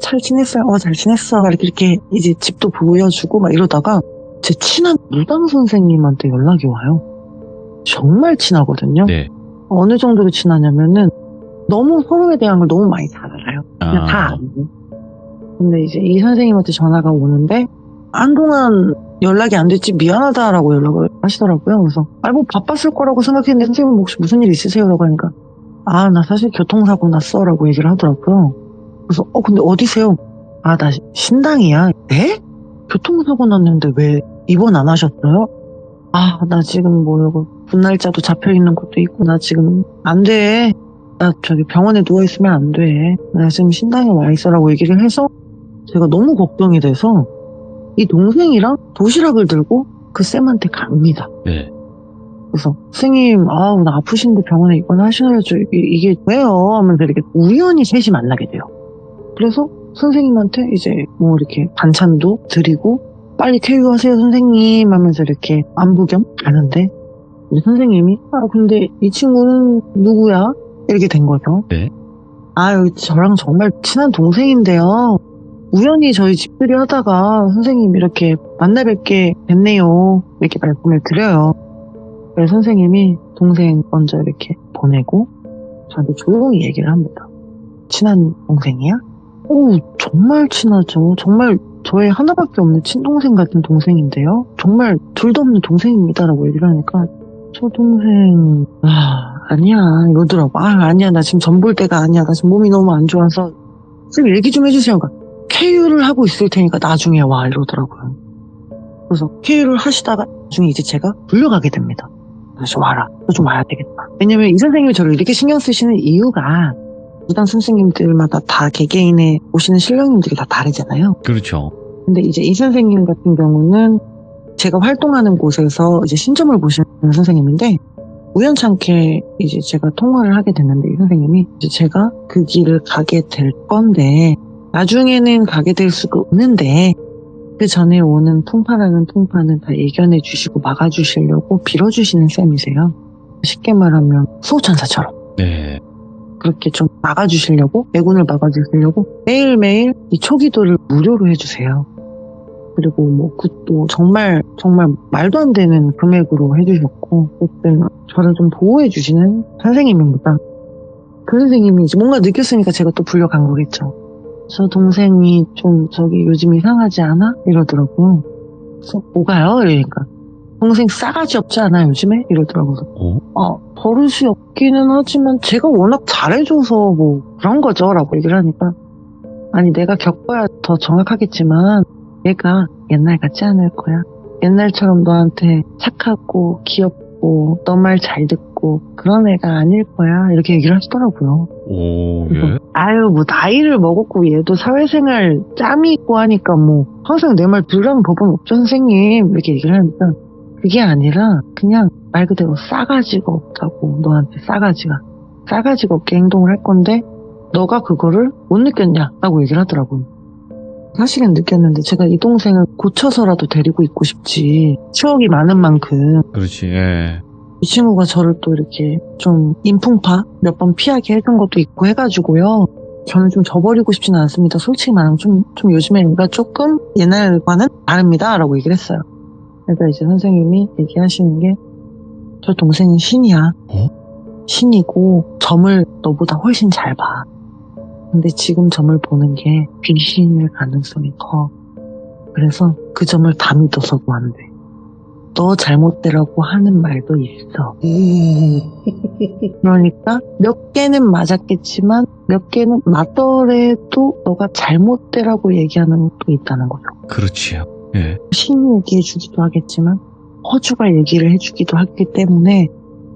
잘 지냈어요. 잘 지냈어. 이렇게 이제 집도 보여주고 막 이러다가 제 친한 무당 선생님한테 연락이 와요. 정말 친하거든요. 네. 어느 정도로 친하냐면은 너무 서로에 대한 걸 너무 많이 다 알아요. 그냥 다 알고. 근데 이제 이 선생님한테 전화가 오는데 한동안 연락이 안 됐지 미안하다라고 연락을 하시더라고요. 그래서 뭐 바빴을 거라고 생각했는데 선생님 혹시 무슨 일 있으세요? 라고 하니까 나 사실 교통사고 났어 라고 얘기를 하더라고요. 그래서 근데 어디세요? 나 신당이야. 네? 교통사고 났는데 왜 입원 안 하셨어요? 나 지금 이거 분날짜도 잡혀있는 것도 있고 나 지금 안 돼. 나 저기 병원에 누워있으면 안 돼. 나 지금 신당에 와 있어라고 얘기를 해서 제가 너무 걱정이 돼서 이 동생이랑 도시락을 들고 그 쌤한테 갑니다. 네. 그래서 선생님 나 아프신데 병원에 입원하셔야죠. 이게 왜요? 하면서 이렇게 우연히 셋이 만나게 돼요. 그래서 선생님한테 이제 이렇게 반찬도 드리고 빨리 쾌유하세요 선생님 하면서 이렇게 안부 겸 가는데 선생님이 근데 이 친구는 누구야? 이렇게 된 거죠. 네. 저랑 정말 친한 동생인데요. 우연히 저희 집들이 하다가 선생님 이렇게 만나 뵙게 됐네요. 이렇게 말씀을 드려요. 그래서 선생님이 동생 먼저 이렇게 보내고 저한테 조용히 얘기를 합니다. 친한 동생이야? 정말 친하죠. 정말 저의 하나밖에 없는 친동생 같은 동생인데요. 정말 둘도 없는 동생입니다라고 얘기를 하니까 저 동생 아니야 이러더라고. 아니야 나 지금 전 볼 때가 아니야. 나 지금 몸이 너무 안 좋아서 선생님 얘기 좀 해주세요. 쾌유를 하고 있을 테니까 나중에 와 이러더라고요. 그래서 쾌유를 하시다가 나중에 이제 제가 불려가게 됩니다. 그래서 와라. 너 좀 와야 되겠다. 왜냐면 이 선생님이 저를 이렇게 신경 쓰시는 이유가 무당 선생님들마다 다 개개인의 오시는 신령님들이 다 다르잖아요. 그렇죠. 근데 이제 이 선생님 같은 경우는 제가 활동하는 곳에서 이제 신점을 보시는 선생님인데 우연찮게 이제 제가 통화를 하게 됐는데 이 선생님이 이제 제가 그 길을 가게 될 건데 나중에는 가게 될 수가 없는데 그 전에 오는 풍파라는 풍파는 다 예견해 주시고 막아주시려고 빌어주시는 쌤이세요. 쉽게 말하면 수호천사처럼. 네. 그렇게 좀 막아주시려고 매군을 막아주시려고 매일매일 이 초기도를 무료로 해주세요. 그리고 그것도 정말 말도 안 되는 금액으로 해주셨고 어쨌든 저를 좀 보호해주시는 선생님입니다. 그 선생님이 이제 뭔가 느꼈으니까 제가 또 불려간 거겠죠. 저 동생이 좀 요즘 이상하지 않아? 이러더라고. 그래서 뭐가요? 이러니까 동생 싸가지 없지 않아 요즘에? 이러더라고요. 버릇이 없기는 하지만 제가 워낙 잘해줘서 그런 거죠 라고 얘기를 하니까 아니 내가 겪어야 더 정확하겠지만 얘가 옛날 같지 않을 거야. 옛날처럼 너한테 착하고 귀엽고 너 말 잘 듣고 그런 애가 아닐 거야 이렇게 얘기를 하시더라고요. 예. 나이를 먹었고 얘도 사회생활 짬이 있고 하니까 항상 내 말 들으라는 법은 없죠 선생님 이렇게 얘기를 하니까 그게 아니라 그냥 말 그대로 싸가지가 없다고. 너한테 싸가지가 없게 행동을 할 건데 너가 그거를 못 느꼈냐 라고 얘기를 하더라고요. 사실은 느꼈는데 제가 이 동생을 고쳐서라도 데리고 있고 싶지 추억이 많은 만큼 그렇지. 예. 이 친구가 저를 또 이렇게 좀 인풍파 몇 번 피하게 해준 것도 있고 해가지고요. 저는 좀 져버리고 싶지는 않습니다. 솔직히 말하면 좀 요즘에 애가 조금 옛날과는 다릅니다. 라고 얘기를 했어요. 그러니까 이제 선생님이 얘기하시는 게 저 동생은 신이야. 신이고 점을 너보다 훨씬 잘 봐. 근데 지금 점을 보는 게 귀신일 가능성이 커. 그래서 그 점을 다 믿어서도 안 돼. 너 잘못되라고 하는 말도 있어. 그러니까 몇 개는 맞았겠지만 몇 개는 맞더라도 너가 잘못되라고 얘기하는 것도 있다는 거죠. 그렇지요. 예. 신이 얘기해주기도 하겠지만 허주가 얘기를 해주기도 하기 때문에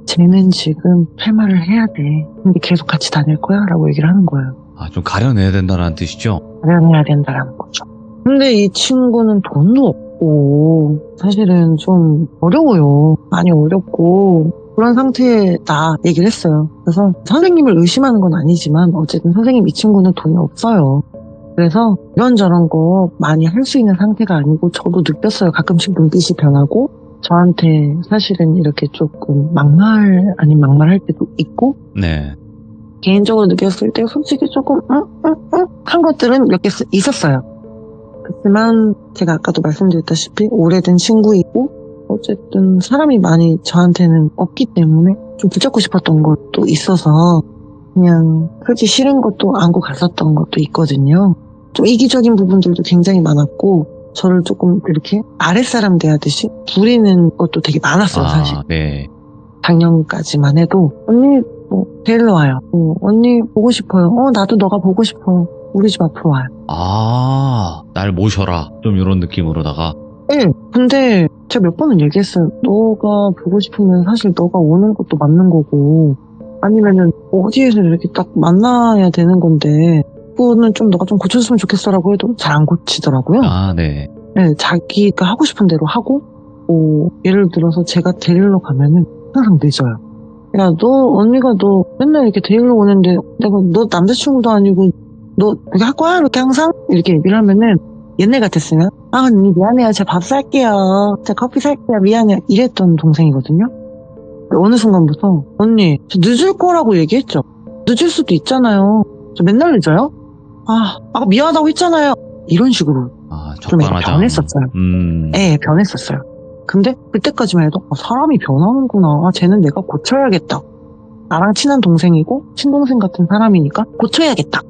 쟤는 지금 퇴마를 해야 돼. 근데 계속 같이 다닐 거야? 라고 얘기를 하는 거예요. 아, 좀 가려내야 된다는 뜻이죠? 가려내야 된다라는 거죠. 근데 이 친구는 돈도 없고 사실은 좀 어려워요. 많이 어렵고 그런 상태다 얘기를 했어요. 그래서 선생님을 의심하는 건 아니지만 어쨌든 선생님 이 친구는 돈이 없어요. 그래서 이런저런 거 많이 할 수 있는 상태가 아니고 저도 느꼈어요. 가끔씩 눈빛이 변하고 저한테 사실은 이렇게 조금 막말 아닌 막말할 때도 있고 네. 개인적으로 느꼈을 때 솔직히 조금 한 것들은 몇 개 있었어요. 그렇지만 제가 아까도 말씀드렸다시피 오래된 친구이고 어쨌든 사람이 많이 저한테는 없기 때문에 좀 붙잡고 싶었던 것도 있어서 그냥 솔직히 싫은 것도 안고 갔었던 것도 있거든요. 좀 이기적인 부분들도 굉장히 많았고 저를 조금 이렇게 아랫사람 대하듯이 부리는 것도 되게 많았어요. 사실 네. 작년까지만 해도 언니 뭐 데리러 와요. 언니 보고 싶어요. 나도 너가 보고 싶어. 우리 집 앞으로 와요. 아, 날 모셔라. 좀 이런 느낌으로다가. 네, 근데 제가 몇 번은 얘기했어요. 너가 보고 싶으면 사실 너가 오는 것도 맞는 거고 아니면은 어디에서 이렇게 딱 만나야 되는 건데 그거는 좀 너가 좀 고쳐줬으면 좋겠어라고 해도 잘 안 고치더라고요. 아, 네. 네, 자기가 하고 싶은 대로 하고 예를 들어서 제가 데리러 가면은 항상 늦어요. 야, 언니가 너 맨날 이렇게 데리러 오는데 내가 너 남자친구도 아니고 너 그렇게 할 거야? 이렇게 항상 이렇게 얘기를 하면은 옛날 같았으면 언니 미안해요. 제가 밥 살게요. 제가 커피 살게요. 미안해요. 이랬던 동생이거든요. 어느 순간부터 언니 저 늦을 거라고 얘기했죠. 늦을 수도 있잖아요. 저 맨날 늦어요? 아까 미안하다고 했잖아요. 이런 식으로 좀 적반하장. 변했었어요. 네, 변했었어요. 근데 그때까지만 해도 사람이 변하는구나. 쟤는 내가 고쳐야겠다. 나랑 친한 동생이고 친동생 같은 사람이니까 고쳐야겠다.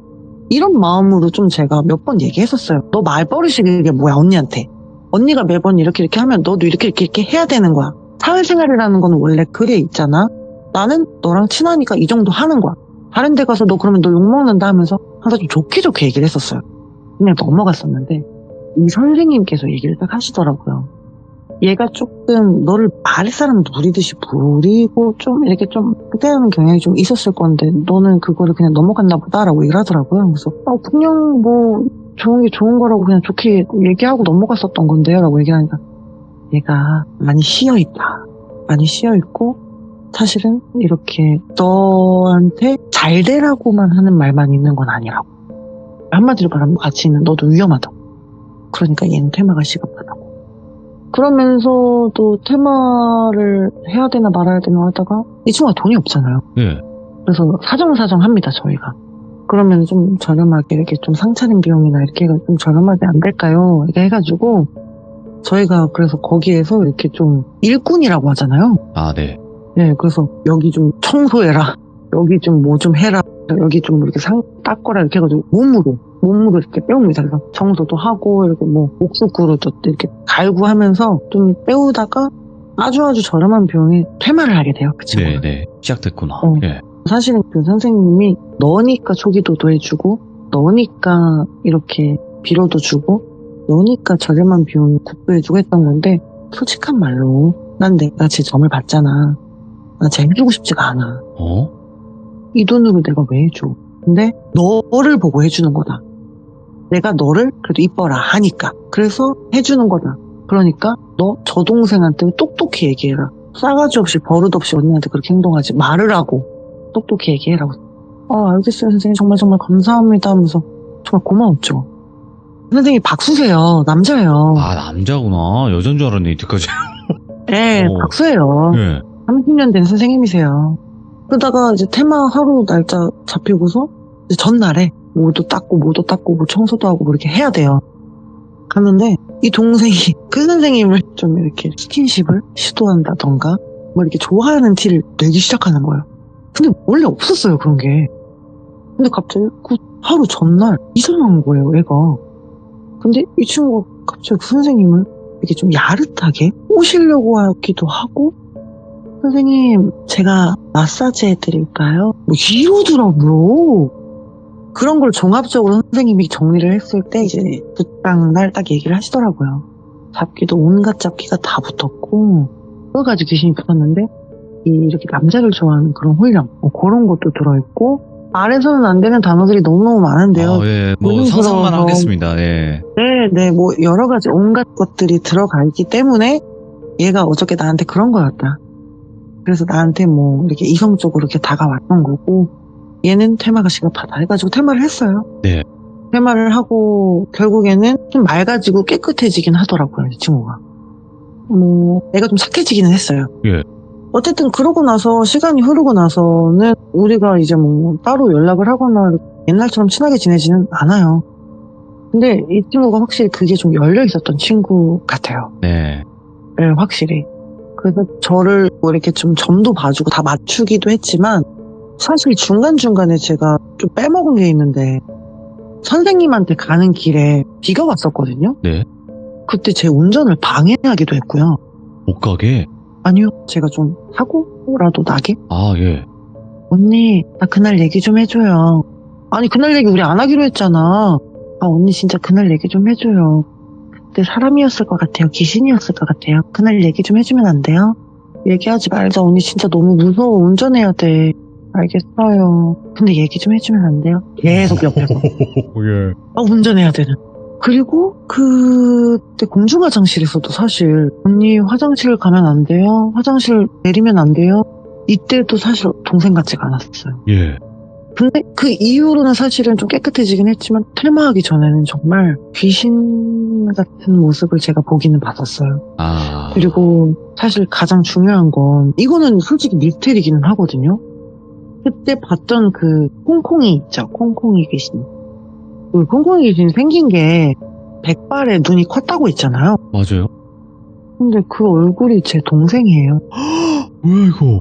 이런 마음으로 좀 제가 몇 번 얘기했었어요. 너 말버릇이 그게 뭐야 언니한테. 언니가 매번 이렇게 하면 너도 이렇게 해야 되는 거야. 사회생활이라는 거는 원래 그래 있잖아. 나는 너랑 친하니까 이 정도 하는 거야. 다른 데 가서 너 그러면 너 욕먹는다 하면서 항상 좀 좋게 얘기를 했었어요. 그냥 넘어갔었는데 이 선생님께서 얘기를 딱 하시더라고요. 얘가 조금 너를 아랫사람 누리듯이 부리고 좀 이렇게 좀 그때는 경향이 좀 있었을 건데 너는 그거를 그냥 넘어갔나 보다라고 얘기를 하더라고요. 그래서 그냥 뭐 좋은 게 좋은 거라고 그냥 좋게 얘기하고 넘어갔었던 건데요 라고 얘기하니까 얘가 많이 쉬어있다. 많이 쉬어있고 사실은 이렇게 너한테 잘 되라고만 하는 말만 있는 건 아니라고. 한마디로 말하면 같이 있는 너도 위험하다고. 그러니까 얘는 퇴마가 시급하다고. 그러면서도 퇴마를 해야 되나 말아야 되나 하다가 이 친구가 돈이 없잖아요. 네. 그래서 사정사정 합니다 저희가. 그러면 좀 저렴하게 이렇게 좀 상차림 비용이나 이렇게 좀 저렴하게 안 될까요? 이렇게 해가지고 저희가 그래서 거기에서 이렇게 좀 일꾼이라고 하잖아요. 네. 네, 그래서 여기 좀 청소해라. 여기 좀 뭐 좀 해라. 여기 좀 이렇게 닦거라 이렇게 해가지고 몸으로 이렇게 빼옵니다. 그래서 청소도 하고 이렇게 뭐 옥수구로도 이렇게 갈고 하면서 좀 빼오다가 아주 저렴한 비용에 퇴마를 하게 돼요. 그 친구가. 네. 시작됐구나. 예. 사실은 그 선생님이 너니까 초기도도 해주고 너니까 이렇게 비료도 주고 너니까 저렴한 비용에 국도해주고 했던 건데 솔직한 말로 난 내가 제 점을 받잖아. 나 쟤 해주고 싶지가 않아. 이 돈으로 내가 왜 해줘? 근데 너를 보고 해주는 거다. 내가 너를 그래도 이뻐라 하니까. 그래서 해주는 거다. 그러니까 너 저 동생한테 똑똑히 얘기해라. 싸가지 없이 버릇 없이 언니한테 그렇게 행동하지 말으라고. 똑똑히 얘기해라고. 알겠어요 선생님 정말 감사합니다 하면서 정말 고마웠죠. 선생님이 박수세요. 남자예요. 남자구나. 여잔 줄 알았네 이때까지. 네, 박수예요. 네. 30년 된 선생님이세요. 그러다가 이제 테마 하루 날짜 잡히고서 이제 전날에 뭐도 닦고 뭐 청소도 하고 뭐 이렇게 해야 돼요. 갔는데 이 동생이 그 선생님을 좀 이렇게 스킨십을 시도한다던가 뭐 이렇게 좋아하는 티를 내기 시작하는 거예요. 근데 원래 없었어요, 그런 게. 근데 갑자기 그 하루 전날 이상한 거예요, 애가. 근데 이 친구가 갑자기 그 선생님을 이렇게 좀 야릇하게 꼬시려고 하기도 하고, 선생님 제가 마사지 해드릴까요? 뭐 이러더라고요. 그런 걸 종합적으로 선생님이 정리를 했을 때 이제 부당 날 딱 얘기를 하시더라고요. 잡기도 온갖 잡기가 다 붙었고 여러 가지 귀신이 붙었는데 이렇게 남자를 좋아하는 그런 훈련 그런 것도 들어있고 말해서는 안 되는 단어들이 너무너무 많은데요. 예, 뭐 예를 상상만 들어서 하겠습니다. 예. 네, 뭐 여러 가지 온갖 것들이 들어가 있기 때문에 얘가 어저께 나한테 그런 거였다. 그래서 나한테 뭐 이렇게 이성적으로 이렇게 다가왔던 거고 얘는 테마가 시급하다 해가지고 테마를 했어요. 네. 테마를 하고 결국에는 좀 맑아지고 깨끗해지긴 하더라고요, 이 친구가. 뭐 애가 좀 착해지기는 했어요. 예. 어쨌든 그러고 나서 시간이 흐르고 나서는 우리가 이제 뭐 따로 연락을 하거나 옛날처럼 친하게 지내지는 않아요. 근데 이 친구가 확실히 그게 좀 열려 있었던 친구 같아요. 네. 네, 확실히. 그래서 저를 뭐 이렇게 좀 점도 봐주고 다 맞추기도 했지만 사실 중간중간에 제가 좀 빼먹은 게 있는데 선생님한테 가는 길에 비가 왔었거든요. 네. 그때 제 운전을 방해하기도 했고요. 못 가게? 아니요, 제가 좀 사고라도 나게? 아, 예. 언니, 나 그날 얘기 좀 해줘요. 아니, 그날 얘기 우리 안 하기로 했잖아. 아, 언니 진짜 그날 얘기 좀 해줘요. 그때 사람이었을 것 같아요. 귀신이었을 것 같아요. 그날 얘기 좀 해주면 안 돼요? 얘기하지 말자. 언니 진짜 너무 무서워. 운전해야 돼. 알겠어요. 근데 얘기 좀 해주면 안 돼요? 계속 옆에서. 예. 아, 운전해야 되는. 그리고 그때 공중화장실에서도 사실 언니 화장실 가면 안 돼요? 화장실 내리면 안 돼요? 이때도 사실 동생 같지가 않았어요. 예. 근데 그 이후로는 사실은 좀 깨끗해지긴 했지만 퇴마하기 전에는 정말 귀신 같은 모습을 제가 보기는 봤었어요. 아. 그리고 사실 가장 중요한 건 이거는 솔직히 미스테리기는 하거든요. 그때 봤던 그 콩콩이 있죠. 콩콩이 귀신. 그 콩콩이 귀신 생긴 게 백발에 눈이 컸다고 했잖아요. 맞아요. 근데 그 얼굴이 제 동생이에요. 왜 이거?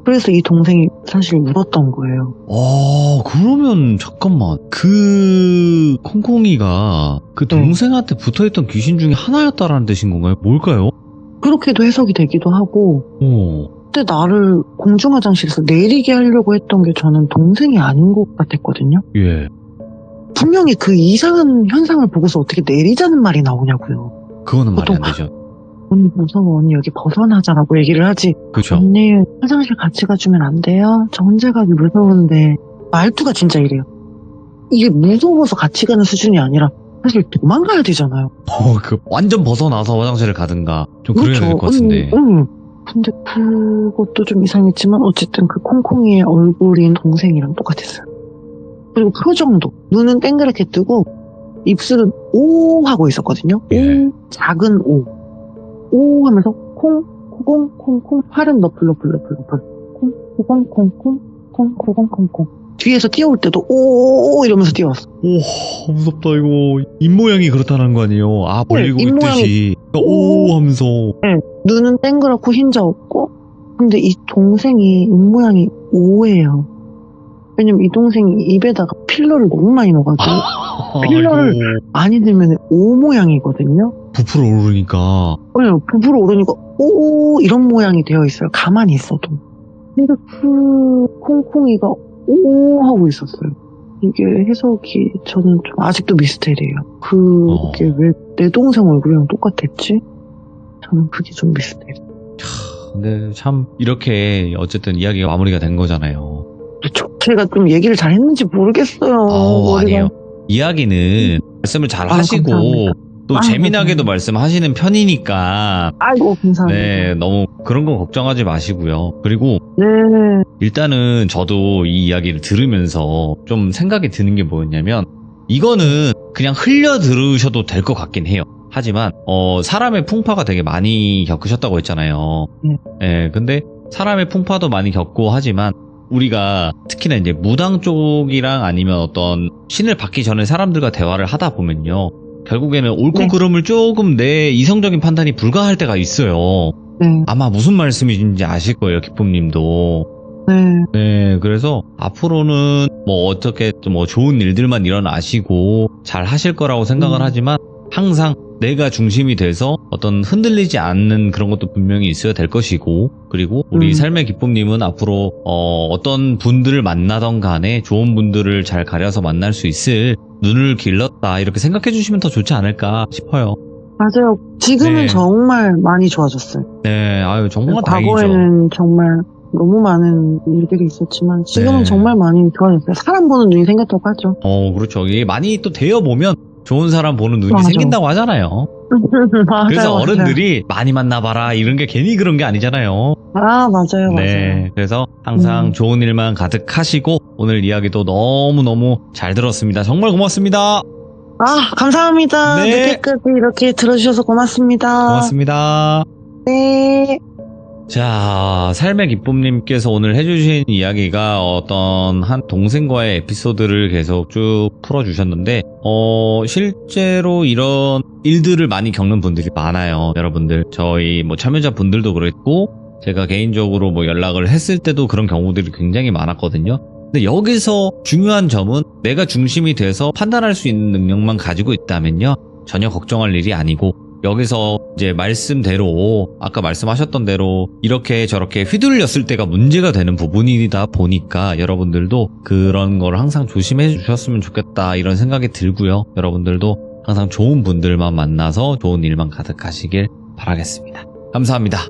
그래서 이 동생이 사실 울었던 거예요. 그러면 잠깐만. 그 콩콩이가 그 네. 동생한테 붙어있던 귀신 중에 하나였다라는 뜻인 건가요? 뭘까요? 그렇게도 해석이 되기도 하고 그때 나를 공중화장실에서 내리게 하려고 했던 게 저는 동생이 아닌 것 같았거든요. 예. 분명히 그 이상한 현상을 보고서 어떻게 내리자는 말이 나오냐고요. 그거는 말이 안 보통 되죠. 언니 무서워, 언니 여기 벗어나자라고 얘기를 하지. 그죠. 언니 화장실 같이 가주면 안 돼요? 저 혼자 가기 무서운데. 말투가 진짜 이래요. 이게 무서워서 같이 가는 수준이 아니라 사실 도망가야 되잖아요. 완전 벗어나서 화장실을 가든가. 좀 그래야 될 것 같은데. 응. 근데 그것도 좀 이상했지만 어쨌든 그 콩콩이의 얼굴인 동생이랑 똑같았어요. 그리고 표정도 눈은 땡그랗게 뜨고 입술은 오 하고 있었거든요. 예. 오, 작은 오 하면서 콩 콩콩 팔은 너플너플 콩 콩콩콩콩 뒤에서 뛰어올 때도 오 이러면서 뛰어왔어. 오, 무섭다, 이거. 입모양이 그렇다는 거 아니에요? 아, 벌리고 네, 있듯이. 오 하면서. 네, 눈은 땡그랗고 흰자 없고, 근데 이 동생이 입모양이 오예요. 왜냐면 이 동생이 입에다가 필러를 너무 많이 넣어가지고, 필러를 많이 넣으면 오 모양이거든요. 부풀어 오르니까. 네, 부풀어 오르니까 오 이런 모양이 되어 있어요. 가만히 있어도. 근데 그 콩콩이가 오 하고 있었어요. 이게 해석이 저는 좀 아직도 미스테리예요. 그게 왜 내 동생 얼굴이랑 똑같았지? 저는 그게 좀 미스테리. 근데 참 이렇게 어쨌든 이야기가 마무리가 된 거잖아요. 제가 좀 얘기를 잘 했는지 모르겠어요. 아니에요. 이야기는 말씀을 잘 하시고 감사합니다. 또 재미나게도 말씀하시는 편이니까 아이고 감사합니다. 네, 너무 그런 거 걱정하지 마시고요. 그리고 네. 일단은 저도 이 이야기를 들으면서 좀 생각이 드는 게 뭐였냐면 이거는 그냥 흘려 들으셔도 될 것 같긴 해요. 하지만 사람의 풍파가 되게 많이 겪으셨다고 했잖아요. 네. 예, 근데 사람의 풍파도 많이 겪고 하지만 우리가 특히나 이제 무당 쪽이랑 아니면 어떤 신을 받기 전에 사람들과 대화를 하다 보면요. 결국에는 옳고 네. 그름을 조금 내 이성적인 판단이 불가할 때가 있어요. 네. 아마 무슨 말씀이신지 아실 거예요, 기쁨님도. 네. 네, 그래서 앞으로는 뭐 어떻게 뭐 좋은 일들만 일어나시고 잘 하실 거라고 생각을 하지만 항상 내가 중심이 돼서 어떤 흔들리지 않는 그런 것도 분명히 있어야 될 것이고, 그리고 우리 삶의 기쁨님은 앞으로 어떤 분들을 만나던 간에 좋은 분들을 잘 가려서 만날 수 있을 눈을 길렀다 이렇게 생각해 주시면 더 좋지 않을까 싶어요. 맞아요. 지금은 네. 정말 많이 좋아졌어요. 네, 아유 정말 다행이죠. 과거에는 정말 너무 많은 일들이 있었지만 지금은 네. 정말 많이 좋아졌어요. 사람 보는 눈이 생겼다고 하죠. 그렇죠. 이게 많이 또 되어 보면 좋은 사람 보는 눈이 맞아. 생긴다고 하잖아요. 맞아요, 그래서 맞아요. 어른들이 많이 만나봐라 이런 게 괜히 그런 게 아니잖아요. 아, 맞아요, 맞아요. 네, 그래서 항상 음. 좋은 일만 가득하시고 오늘 이야기도 너무너무 잘 들었습니다. 정말 고맙습니다. 아, 감사합니다. 네. 늦게까지 이렇게 들어주셔서 고맙습니다. 고맙습니다. 네. 자, 삶의 기쁨님께서 오늘 해주신 이야기가 어떤 한 동생과의 에피소드를 계속 쭉 풀어주셨는데, 실제로 이런 일들을 많이 겪는 분들이 많아요. 여러분들, 저희 뭐 참여자 분들도 그랬고, 제가 개인적으로 뭐 연락을 했을 때도 그런 경우들이 굉장히 많았거든요. 근데 여기서 중요한 점은 내가 중심이 돼서 판단할 수 있는 능력만 가지고 있다면요, 전혀 걱정할 일이 아니고, 여기서 이제 말씀대로 아까 말씀하셨던 대로 이렇게 저렇게 휘둘렸을 때가 문제가 되는 부분이다 보니까 여러분들도 그런 걸 항상 조심해 주셨으면 좋겠다 이런 생각이 들고요. 여러분들도 항상 좋은 분들만 만나서 좋은 일만 가득하시길 바라겠습니다. 감사합니다.